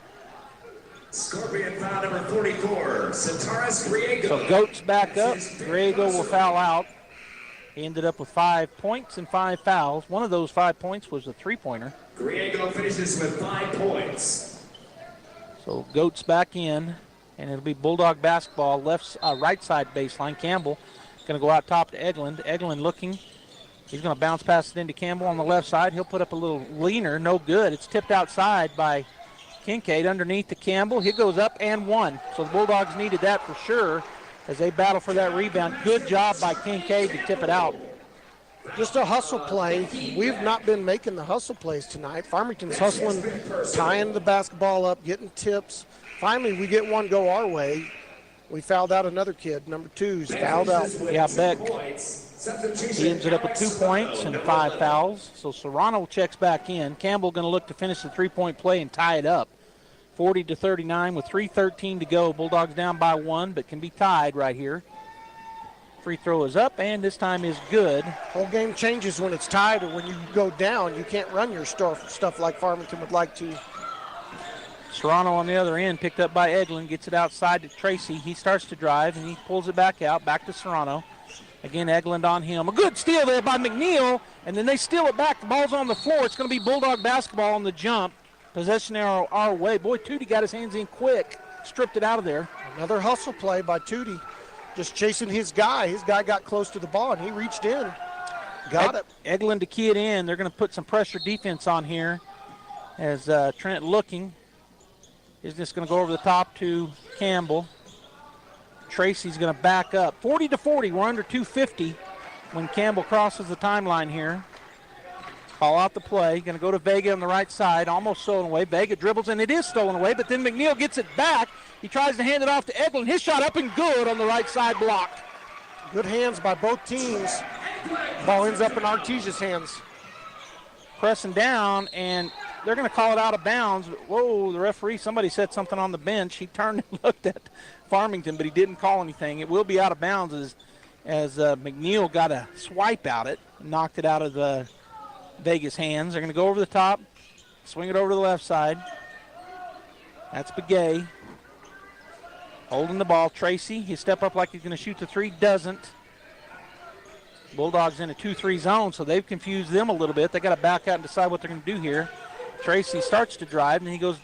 Scorpion foul number 44, Santaris Griego. So Goats back up. Griego will foul out. He ended up with 5 points and 5 fouls. One of those 5 points was a three-pointer. Griego finishes with 5 points. So Goats back in, and it'll be Bulldog basketball, right side baseline. Campbell going to go out top to Eglin. Eglin looking. He's going to bounce past it into Campbell on the left side. He'll put up a little leaner. No good. It's tipped outside by Kincaid underneath to Campbell. He goes up and one. So the Bulldogs needed that for sure as they battle for that rebound. Good job by Kincaid to tip it out. Just a hustle play. We've not been making the hustle plays tonight. Farmington's hustling, tying the basketball up, getting tips. Finally, we get one go our way. We fouled out another kid. Number 2's fouled out. Yeah, Beck. He ends it up with 2 points and 5 fouls. So Serrano checks back in. Campbell going to look to finish the three-point play and tie it up. 40-39 with 3:13 to go. Bulldogs down by 1, but can be tied right here. Free throw is up, and this time is good. Whole game changes when it's tied or when you go down. You can't run your stuff like Farmington would like to. Serrano on the other end, picked up by Eglin, gets it outside to Tracy. He starts to drive, and he pulls it back out, back to Serrano. Again, Eglin on him. A good steal there by McNeil, and then they steal it back. The ball's on the floor. It's going to be Bulldog basketball on the jump. Possession our way. Boy, Tootie got his hands in quick, stripped it out of there. Another hustle play by Tootie, just chasing his guy. His guy got close to the ball, and he reached in. Got it. Eglin to key it in. They're going to put some pressure defense on here as Trent looking. Is just going to go over the top to Campbell. Tracy's going to back up. 40-40. We're under 2:50 when Campbell crosses the timeline here. Call out the play. Going to go to Vega on the right side. Almost stolen away. Vega dribbles, and it is stolen away, but then McNeil gets it back. He tries to hand it off to Eglin. His shot up and good on the right side block. Good hands by both teams. Ball ends up in Artesia's hands. Pressing down, and they're going to call it out of bounds. Whoa, the referee, somebody said something on the bench. He turned and looked at Farmington, but he didn't call anything. It will be out of bounds as McNeil got a swipe out it, knocked it out of Vega's hands. They're going to go over the top, swing it over to the left side. That's Begay. Holding the ball. Tracy, he step up like he's going to shoot the three, doesn't. Bulldogs in a 2-3 zone, so they've confused them a little bit. They got to back out and decide what they're going to do here. Tracy starts to drive, and he goes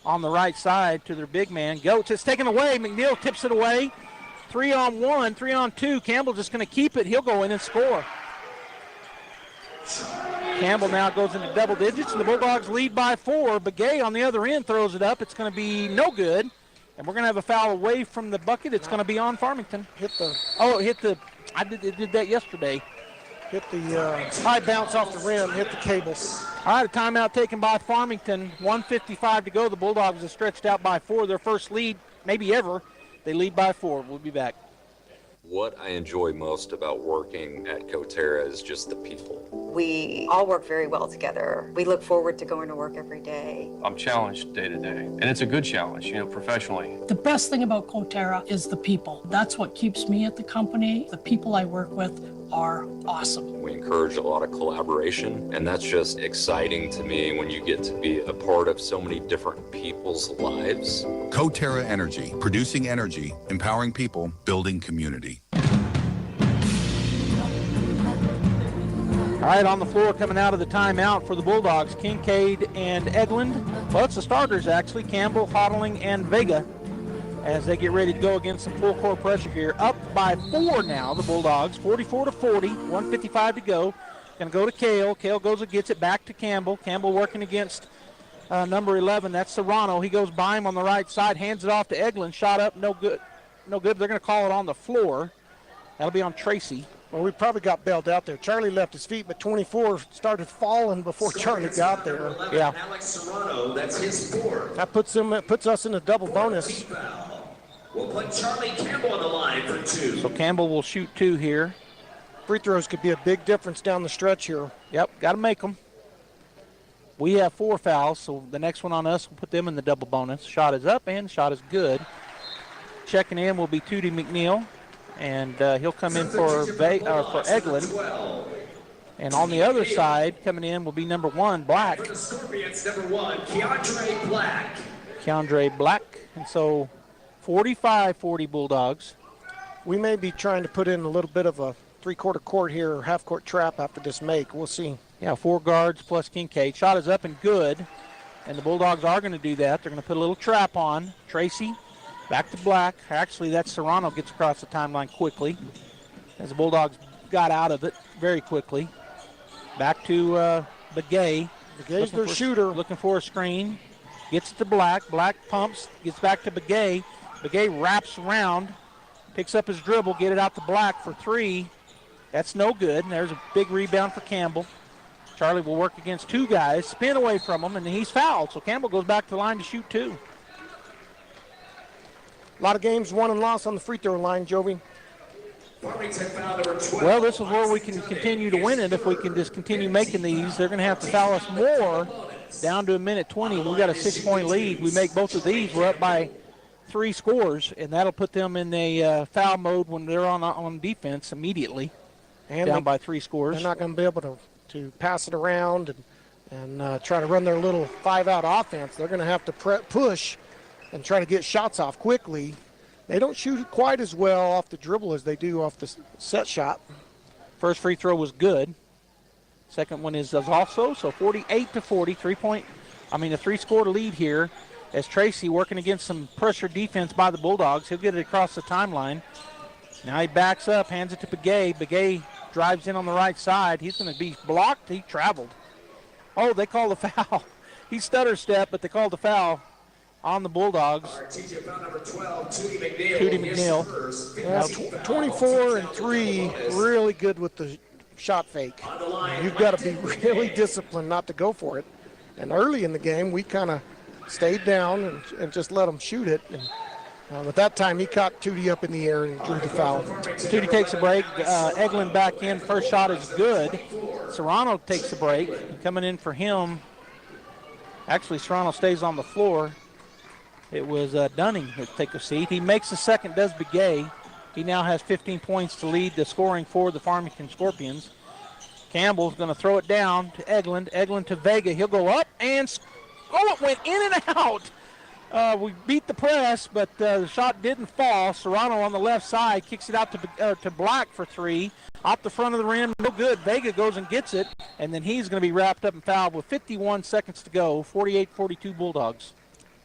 on the right side to their big man. Goats, it's taken away. McNeil tips it away. 3-on-1, 3-on-2. Campbell just going to keep it. He'll go in and score. Campbell now goes into double digits, and the Bulldogs lead by 4. Begay on the other end throws it up. It's going to be no good, and we're going to have a foul away from the bucket. It's going to be on Farmington. I did that yesterday. Hit the high bounce off the rim, hit the cable. All right, a timeout taken by Farmington. 1:55 to go. The Bulldogs are stretched out by 4. Their first lead, maybe ever. They lead by 4. We'll be back. What I enjoy most about working at Coterra is just the people. We all work very well together. We look forward to going to work every day. I'm challenged day to day, and it's a good challenge, professionally. The best thing about Coterra is the people. That's what keeps me at the company. The people I work with are awesome. We encourage a lot of collaboration, and that's just exciting to me when you get to be a part of so many different people's lives. coterra Energy, producing energy, empowering people, building community. All right, on the floor coming out of the timeout for the Bulldogs, Kincaid and Eglin. Well, it's the starters, actually, Campbell, Hodling, and Vega, as they get ready to go against some full court pressure here. Up by 4 now, the Bulldogs, 44-40, 1:55 to go. Going to go to Kale. Kale goes and gets it back to Campbell. Campbell working against number 11. That's Serrano. He goes by him on the right side, hands it off to Eglin. Shot up, no good. No good. They're going to call it on the floor. That'll be on Tracy. Well, we probably got bailed out there. Charlie left his feet, but 24 started falling before Charlie got there. Yeah. Alex Serrano, that's his 4th. That puts us in a double bonus. We'll put Charlie Campbell on the line for 2. So Campbell will shoot 2 here. Free throws could be a big difference down the stretch here. Yep, got to make them. We have 4 fouls, so the next one on us will put them in the double bonus. Shot is up and shot is good. Checking in will be Tootie McNeil, and he'll come in for Eglin. And on the other side, coming in will be number 1, Black. For the Scorpions, number 1, Keandre Black. Keandre Black. And so 45-40 Bulldogs. We may be trying to put in a little bit of a three-quarter court here or half-court trap after this make. We'll see. Yeah, 4 guards plus Kincaid. Shot is up and good. And the Bulldogs are going to do that. They're going to put a little trap on. Tracy back to Black. Actually, that's Serrano gets across the timeline quickly as the Bulldogs got out of it very quickly. Back to Begay. Begay's their shooter. Looking for a screen. Gets it to Black. Black pumps. Gets back to Begay. Begay wraps around. Picks up his dribble. Get it out to Black for 3. That's no good. And there's a big rebound for Campbell. Charlie will work against 2 guys. Spin away from him, and he's fouled. So Campbell goes back to the line to shoot 2. A lot of games won and lost on the free throw line, Jovi. Well, this is where we can continue to win it if we can just continue making these. They're going to have to foul us more down to a minute 20. We've got a 6-point lead. We make both of these. We're up by 3 scores, and that'll put them in a foul mode when they're on defense immediately, and down by 3 scores. They're not going to be able to pass it around and try to run their little 5-out offense. They're going to have to push and try to get shots off quickly. They don't shoot quite as well off the dribble as they do off the set shot. First free throw was good. Second one is also, so 48-40, a 3-score lead here as Tracy working against some pressure defense by the Bulldogs. He'll get it across the timeline. Now he backs up, hands it to Begay. Begay drives in on the right side. He's going to be blocked. He traveled. Oh, they called the foul. He stutter stepped, but they called the foul on the Bulldogs. Tootie McNeil. 24-3, really good with the shot fake. You've got to be really disciplined not to go for it. And early in the game, we kind of stayed down and just let them shoot it. And at that time, he caught Tootie up in the air and drew the foul. Tootie takes a break. Eglin back in. First shot is good. Serrano takes a break. Coming in for him. Actually, Serrano stays on the floor. It was Dunning who take a seat. He makes the second, does Begay. He now has 15 points to lead the scoring for the Farmington Scorpions. Campbell's going to throw it down to Eglin. Eglin to Vega. He'll go up and it went in and out. We beat the press, but the shot didn't fall. Serrano on the left side kicks it out to Black for 3. Off the front of the rim, no good. Vega goes and gets it, and then he's going to be wrapped up and fouled with 51 seconds to go. 48-42 Bulldogs.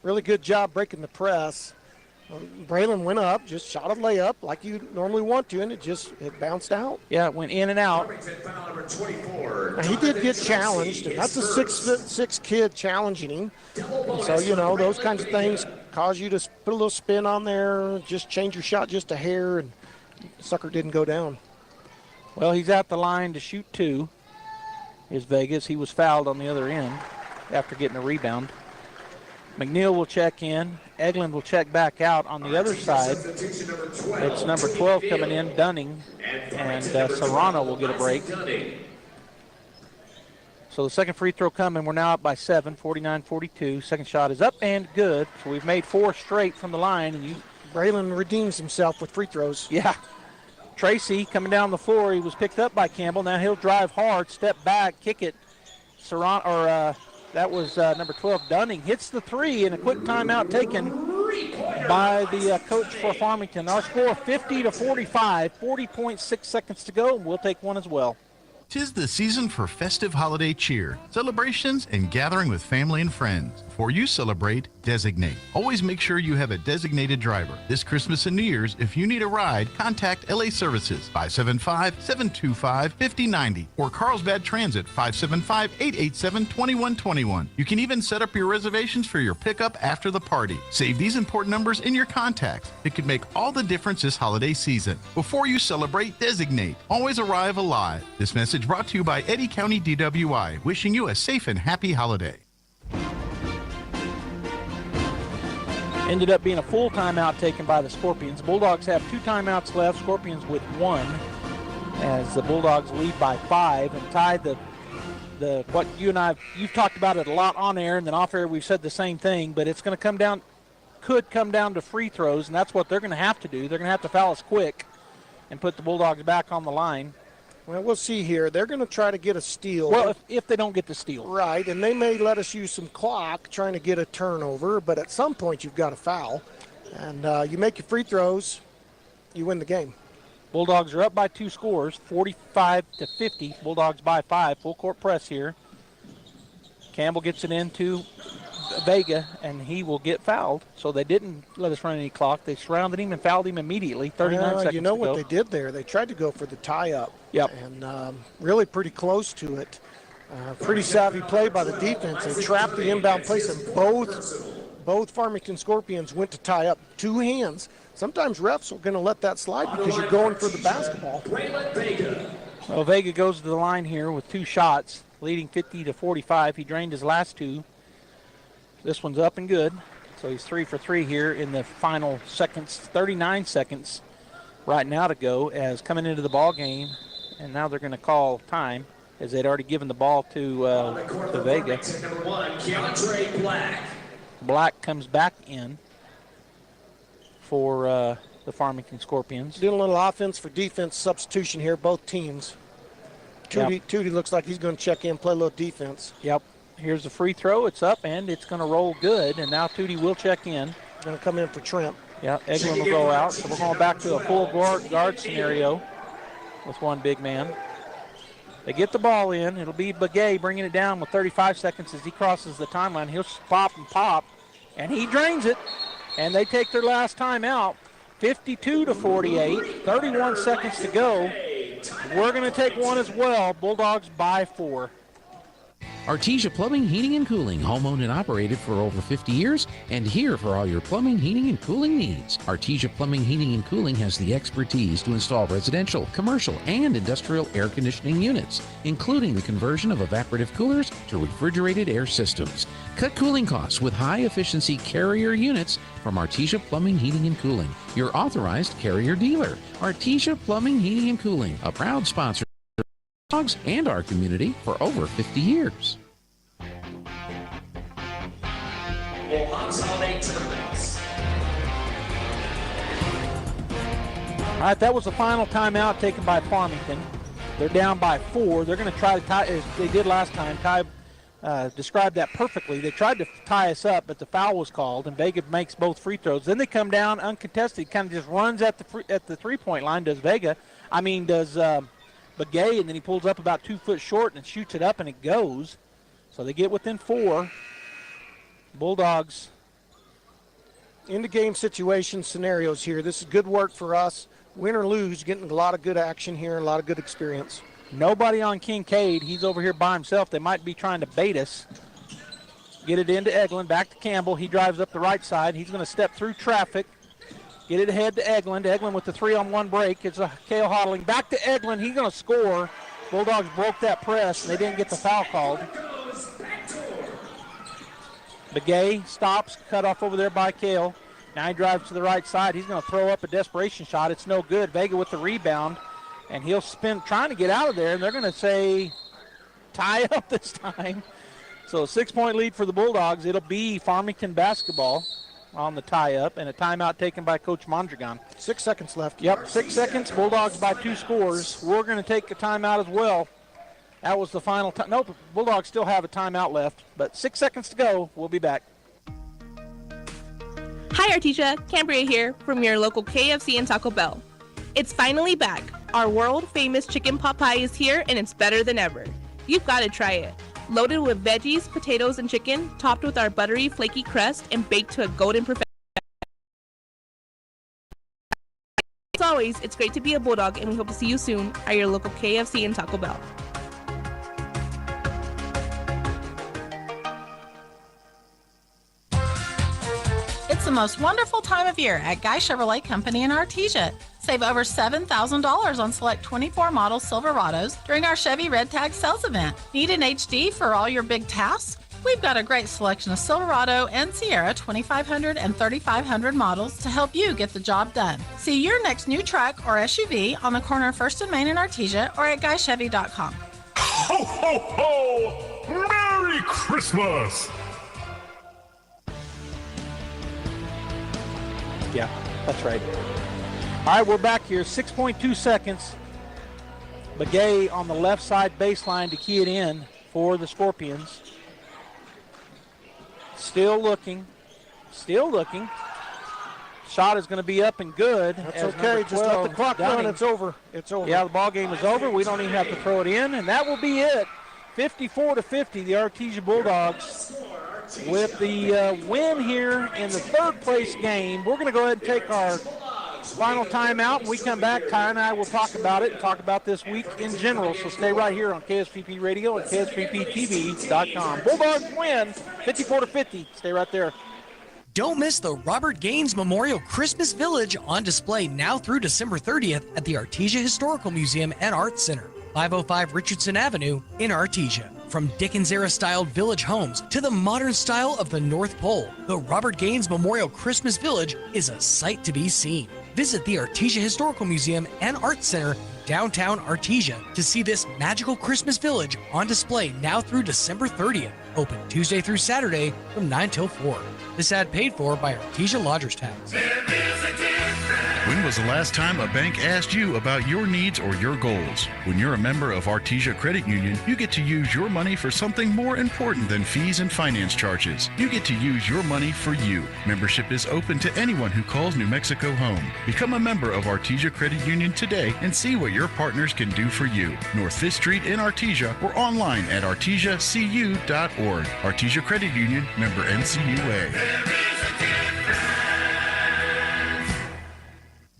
Really good job breaking the press. Braylon went up, just shot a layup like you normally want to, and it bounced out. Yeah, it went in and out. Now, he did get challenged, and that's a 6'6" kid challenging him. And so, those kinds of things cause you to put a little spin on there, just change your shot just a hair, and sucker didn't go down. Well, he's at the line to shoot 2, is Vegas. He was fouled on the other end after getting a rebound. McNeil will check in. Eglin will check back out on the other side. It's number 12 coming in, Dunning, and Serrano will get a break. So the second free throw coming. We're now up by 7, 49-42. Second shot is up and good. So we've made 4 straight from the line. And Braylon redeems himself with free throws. Yeah. Tracy coming down the floor. He was picked up by Campbell. Now he'll drive hard, step back, kick it. That was number 12, Dunning. Hits the three, and a quick timeout taken by the coach for Farmington. Our score 50-45, 40.6 seconds to go. We'll take one as well. 'Tis the season for festive holiday cheer, celebrations, and gathering with family and friends. Before you celebrate, designate. Always make sure you have a designated driver. This Christmas and New Year's, if you need a ride, contact LA Services 575-725-5090 or Carlsbad Transit 575-887-2121. You can even set up your reservations for your pickup after the party. Save these important numbers in your contacts. It could make all the difference this holiday season. Before you celebrate, designate. Always arrive alive. This message brought to you by Eddy County DWI, wishing you a safe and happy holiday. Ended up being a full timeout taken by the Scorpions. Bulldogs have 2 timeouts left, Scorpions with 1, as the Bulldogs lead by 5 and tied the what you and you've talked about it a lot on air, and then off air we've said the same thing, but it's going to could come down to free throws, and that's what they're going to have to do. They're going to have to foul us quick and put the Bulldogs back on the line. Well, we'll see here. They're going to try to get a steal. Well, if they don't get the steal. Right, and they may let us use some clock trying to get a turnover, but at some point you've got to foul. And you make your free throws, you win the game. Bulldogs are up by 2 scores, 45-50. Bulldogs by 5. Full court press here. Campbell gets it into Vega, and he will get fouled. So they didn't let us run any clock. They surrounded him and fouled him immediately. 39 seconds You know to what go. they did there? They tried to go for the tie-up. Yep. And really pretty close to it. Pretty savvy play by the defense. They trapped the inbound place, and both Farmington Scorpions went to tie up. 2 hands. Sometimes refs are going to let that slide because you're going for the basketball. Well, Vega goes to the line here with 2 shots, leading 50-45. He drained his last 2. This one's up and good. So he's 3 for 3 here in the final seconds, 39 seconds right now to go as coming into the ball game. And now they're going to call time as they'd already given the ball to Vega. Black comes back in for the Farmington Scorpions. Doing a little offense for defense substitution here, both teams. Tootie looks like he's going to check in, play a little defense. Yep. Here's the free throw. It's up, and it's going to roll good. And now Tootie will check in. Going to come in for Trent. Yeah, Eglin will go out. So we're going back to a full guard scenario with 1 big man. They get the ball in. It'll be Begay bringing it down with 35 seconds as he crosses the timeline. He'll pop, and he drains it. And they take their last time out, 52-48, 31 seconds to go. We're going to take one as well. Bulldogs by 4. Artesia Plumbing, Heating, and Cooling, home-owned and operated for over 50 years, and here for all your plumbing, heating, and cooling needs. Artesia Plumbing, Heating, and Cooling has the expertise to install residential, commercial, and industrial air conditioning units, including the conversion of evaporative coolers to refrigerated air systems. Cut cooling costs with high-efficiency Carrier units from Artesia Plumbing, Heating, and Cooling, your authorized Carrier dealer. Artesia Plumbing, Heating, and Cooling, a proud sponsor Dogs and our community for over 50 years. Hobbs holiday tournaments. All right, that was the final timeout taken by Farmington. They're down by 4. They're going to try to tie, as they did last time. Ty described that perfectly. They tried to tie us up, but the foul was called, and Vega makes both free throws. Then they come down uncontested, kind of just runs at the three-point line. Does Begay, and then he pulls up about 2 foot short and shoots it up, and it goes. So they get within 4. Bulldogs. In the game situation scenarios here. This is good work for us. Win or lose, getting a lot of good action here, a lot of good experience. Nobody on Kincaid. He's over here by himself. They might be trying to bait us. Get it into Eglin, back to Campbell. He drives up the right side. He's going to step through traffic. Get it ahead to Eglin. Eglin with the 3-on-1 break. It's a Kale Hodling. Back to Eglin. He's going to score. Bulldogs broke that press, and they didn't get the foul called. Begay stops, cut off over there by Kale. Now he drives to the right side. He's going to throw up a desperation shot. It's no good. Vega with the rebound, and he'll spin trying to get out of there, and they're going to say tie up this time. So a 6-point lead for the Bulldogs. It'll be Farmington basketball. on the tie-up, and a timeout taken by Coach Mondragon. 6 seconds left. Yep, 6 seconds. Bulldogs by 2 scores. We're going to take a timeout as well. That was the final time. Nope, Bulldogs still have a timeout left, but 6 seconds to go. We'll be back. Hi, Artesia. Cambria here from your local KFC and Taco Bell. It's finally back. Our world-famous chicken pot pie is here, and it's better than ever. You've got to try it. Loaded with veggies, potatoes, and chicken, topped with our buttery, flaky crust, and baked to a golden perfection. As always, it's great to be a Bulldog, and we hope to see you soon at your local KFC and Taco Bell. It's the most wonderful time of year at Guy Chevrolet Company in Artesia. Save over $7,000 on select 24 model Silverados during our Chevy Red Tag sales event. Need an HD for all your big tasks? We've got a great selection of Silverado and Sierra 2500 and 3500 models to help you get the job done. See your next new truck or SUV on the corner of 1st and Main in Artesia or at GuyChevy.com. Ho, ho, ho! Merry Christmas! Yeah, that's right. All right, we're back here. 6.2 seconds. Begay on the left side baseline to key it in for the Scorpions. Still looking. Shot is going to be up and good. That's okay. Just let the clock run. It's over. Yeah, the ball game is over. We don't even have to throw it in, and that will be it. 54-50, the Artesia Bulldogs with the win here in the third place game. We're going to go ahead and take our final timeout. When we come back, Ty and I will talk about it and talk about this week in general. So stay right here on KSVP Radio and KSVPTV.com. Bulldogs win 54-50. Stay right there. Don't miss the Robert Gaines Memorial Christmas Village on display now through December 30th at the Artesia Historical Museum and Arts Center, 505 Richardson Avenue in Artesia. From Dickens-era styled village homes to the modern style of the North Pole, the Robert Gaines Memorial Christmas Village is a sight to be seen. Visit the Artesia Historical Museum and Arts Center, downtown Artesia, to see this magical Christmas village on display now through December 30th. Open Tuesday through Saturday from 9 till 4. This ad paid for by Artesia Lodgers Tax. When was the last time a bank asked you about your needs or your goals? When you're a member of Artesia Credit Union, you get to use your money for something more important than fees and finance charges. You get to use your money for you. Membership is open to anyone who calls New Mexico home. Become a member of Artesia Credit Union today and see what your partners can do for you. North 5th Street in Artesia or online at artesiacu.org. Artesia Credit Union, member NCUA.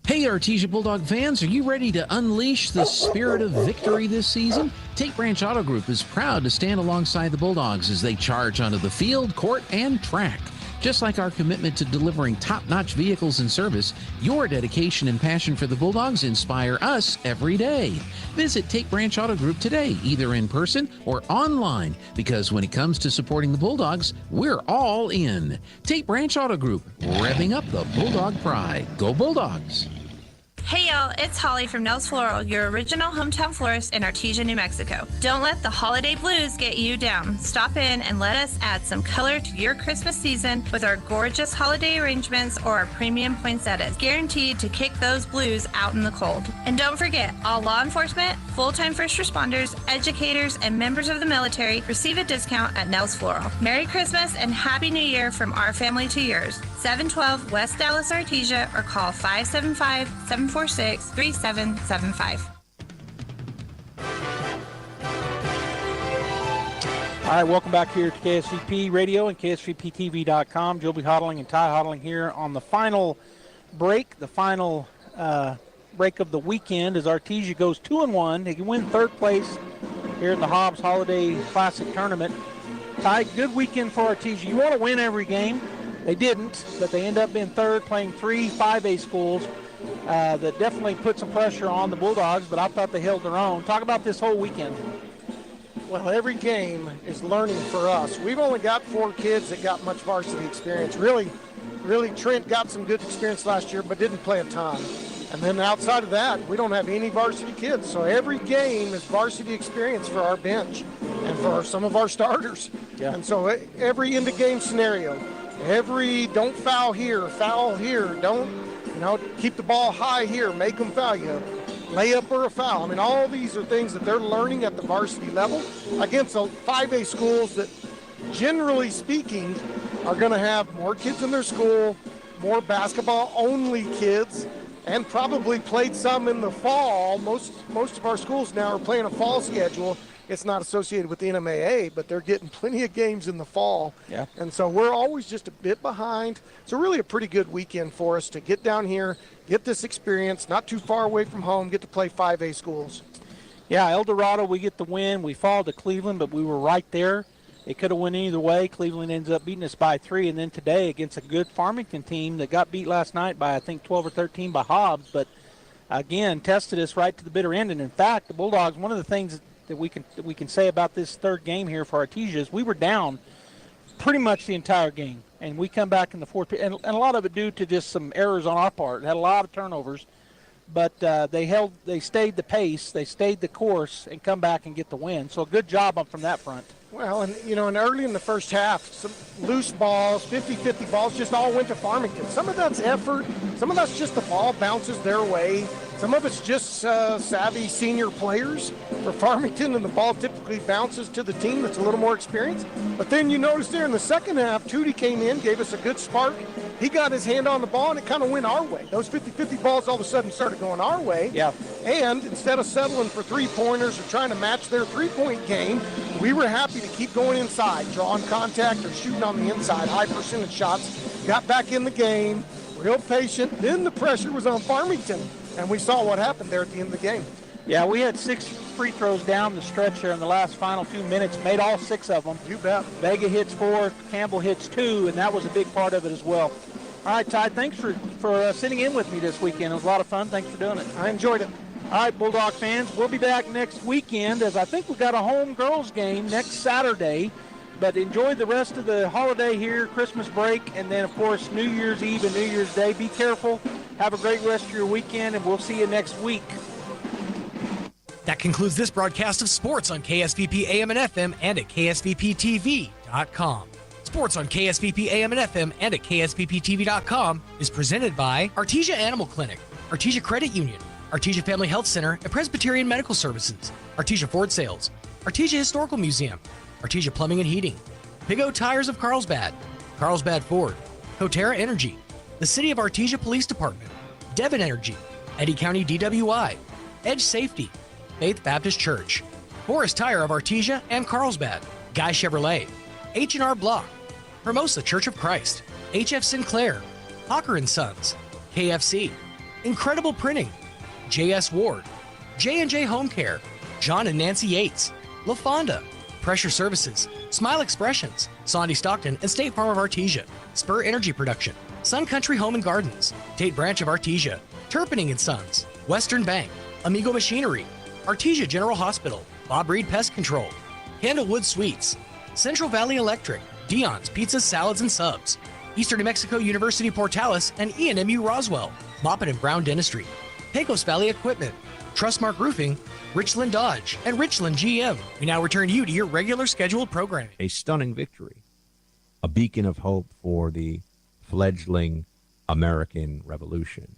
Hey Artesia Bulldog fans, are you ready to unleash the spirit of victory this season? Tate Branch Auto Group is proud to stand alongside the Bulldogs as they charge onto the field, court, and track. Just like our commitment to delivering top-notch vehicles and service, your dedication and passion for the Bulldogs inspire us every day. Visit Tate Branch Auto Group today, either in person or online, because when it comes to supporting the Bulldogs, we're all in. Tate Branch Auto Group, revving up the Bulldog pride. Go Bulldogs! Hey y'all, it's Holly from Nels Floral, your original hometown florist in Artesia, New Mexico. Don't let the holiday blues get you down. Stop in and let us add some color to your Christmas season with our gorgeous holiday arrangements or our premium poinsettias, guaranteed to kick those blues out in the cold. And don't forget, all law enforcement, full-time first responders, educators, and members of the military receive a discount at Nels Floral. Merry Christmas and Happy New Year from our family to yours. 712 West Dallas, Artesia, or call 575-746-3775. All right, welcome back here to KSVP Radio and KSVPTV.com. Joby Hodling and Ty Hodling here on the final break, break of the weekend as Artesia goes 2-1. They can win third place here in the Hobbs Holiday Classic Tournament. Ty, good weekend for Artesia. You want to win every game. They didn't, but they end up being third, playing 3 5A schools. That definitely put some pressure on the Bulldogs, but I thought they held their own. Talk about this whole weekend. Well, every game is learning for us. We've only got 4 kids that got much varsity experience. Really, Trent got some good experience last year, but didn't play a ton. And then outside of that, we don't have any varsity kids. So every game is varsity experience for our bench and for some of our starters. Yeah. And so every end-of-game scenario, don't foul here, don't, keep the ball high here, make them foul you. Layup or a foul. I mean, all these are things that they're learning at the varsity level against the 5A schools that, generally speaking, are going to have more kids in their school, more basketball-only kids, and probably played some in the fall. Most of our schools now are playing a fall schedule. It's not associated with the NMAA, but they're getting plenty of games in the fall. Yeah. And so we're always just a bit behind. It's really a pretty good weekend for us to get down here, get this experience, not too far away from home, get to play 5A schools. Yeah, El Dorado, we get the win. We fall to Cleveland, but we were right there. It could have went either way. Cleveland ends up beating us by 3. And then today against a good Farmington team that got beat last night by, I think, 12 or 13 by Hobbs. But, again, tested us right to the bitter end. And, in fact, the Bulldogs, one of the things that we can say about this third game here for Artesia is we were down pretty much the entire game. And we come back in the fourth, and a lot of it due to just some errors on our part. Had a lot of turnovers. But they stayed the pace, they stayed the course, and come back and get the win. So a good job from that front. Well, and early in the first half, some loose balls, 50-50 balls just all went to Farmington. Some of that's effort, some of that's just the ball bounces their way. Some of it's just savvy senior players for Farmington, and the ball typically bounces to the team that's a little more experienced. But then you notice there in the second half, Tootie came in, gave us a good spark. He got his hand on the ball, and it kind of went our way. Those 50-50 balls all of a sudden started going our way. Yeah. And instead of settling for three-pointers or trying to match their three-point game, we were happy to keep going inside, drawing contact or shooting on the inside, high percentage shots. Got back in the game, real patient. Then the pressure was on Farmington, and we saw what happened there at the end of the game. Yeah, we had 6 free throws down the stretch there in the last final 2 minutes, made all 6 of them. You bet. Vega hits 4, Campbell hits 2, and that was a big part of it as well. All right, Ty, thanks for sitting in with me this weekend. It was a lot of fun. Thanks for doing it. I enjoyed it. All right, Bulldog fans, we'll be back next weekend, as I think we've got a home girls game next Saturday. But enjoy the rest of the holiday here, Christmas break, and then, of course, New Year's Eve and New Year's Day. Be careful. Have a great rest of your weekend, and we'll see you next week. That concludes this broadcast of sports on KSVP AM and FM and at KSVPTV.com. Sports on KSVP AM and FM and at KSVPTV.com is presented by Artesia Animal Clinic, Artesia Credit Union, Artesia Family Health Center and Presbyterian Medical Services, Artesia Ford Sales, Artesia Historical Museum, Artesia Plumbing and Heating, Big O Tires of Carlsbad, Carlsbad Ford, Coterra Energy, the City of Artesia Police Department, Devon Energy, Eddy County DWI, Edge Safety, Faith Baptist Church, Forest Tire of Artesia and Carlsbad, Guy Chevrolet, H&R Block, Hermosa Church of Christ, HF Sinclair, Hawker & Sons, KFC, Incredible Printing, JS Ward, J&J Home Care, John and Nancy Yates, La Fonda, Pressure Services, Smile Expressions, Sondy Stockton and State Farm of Artesia, Spur Energy Production, Sun Country Home and Gardens, Tate Branch of Artesia, Turpinning & Sons, Western Bank, Amigo Machinery, Artesia General Hospital, Bob Reed Pest Control, Candlewood Suites, Central Valley Electric, Dion's Pizzas, Salads, and Subs, Eastern New Mexico University Portales and ENMU Roswell, Moppet and Brown Dentistry, Pecos Valley Equipment, Trustmark Roofing, Richland Dodge, and Richland GM. We now return you to your regular scheduled programming. A stunning victory, a beacon of hope for the fledgling American Revolution.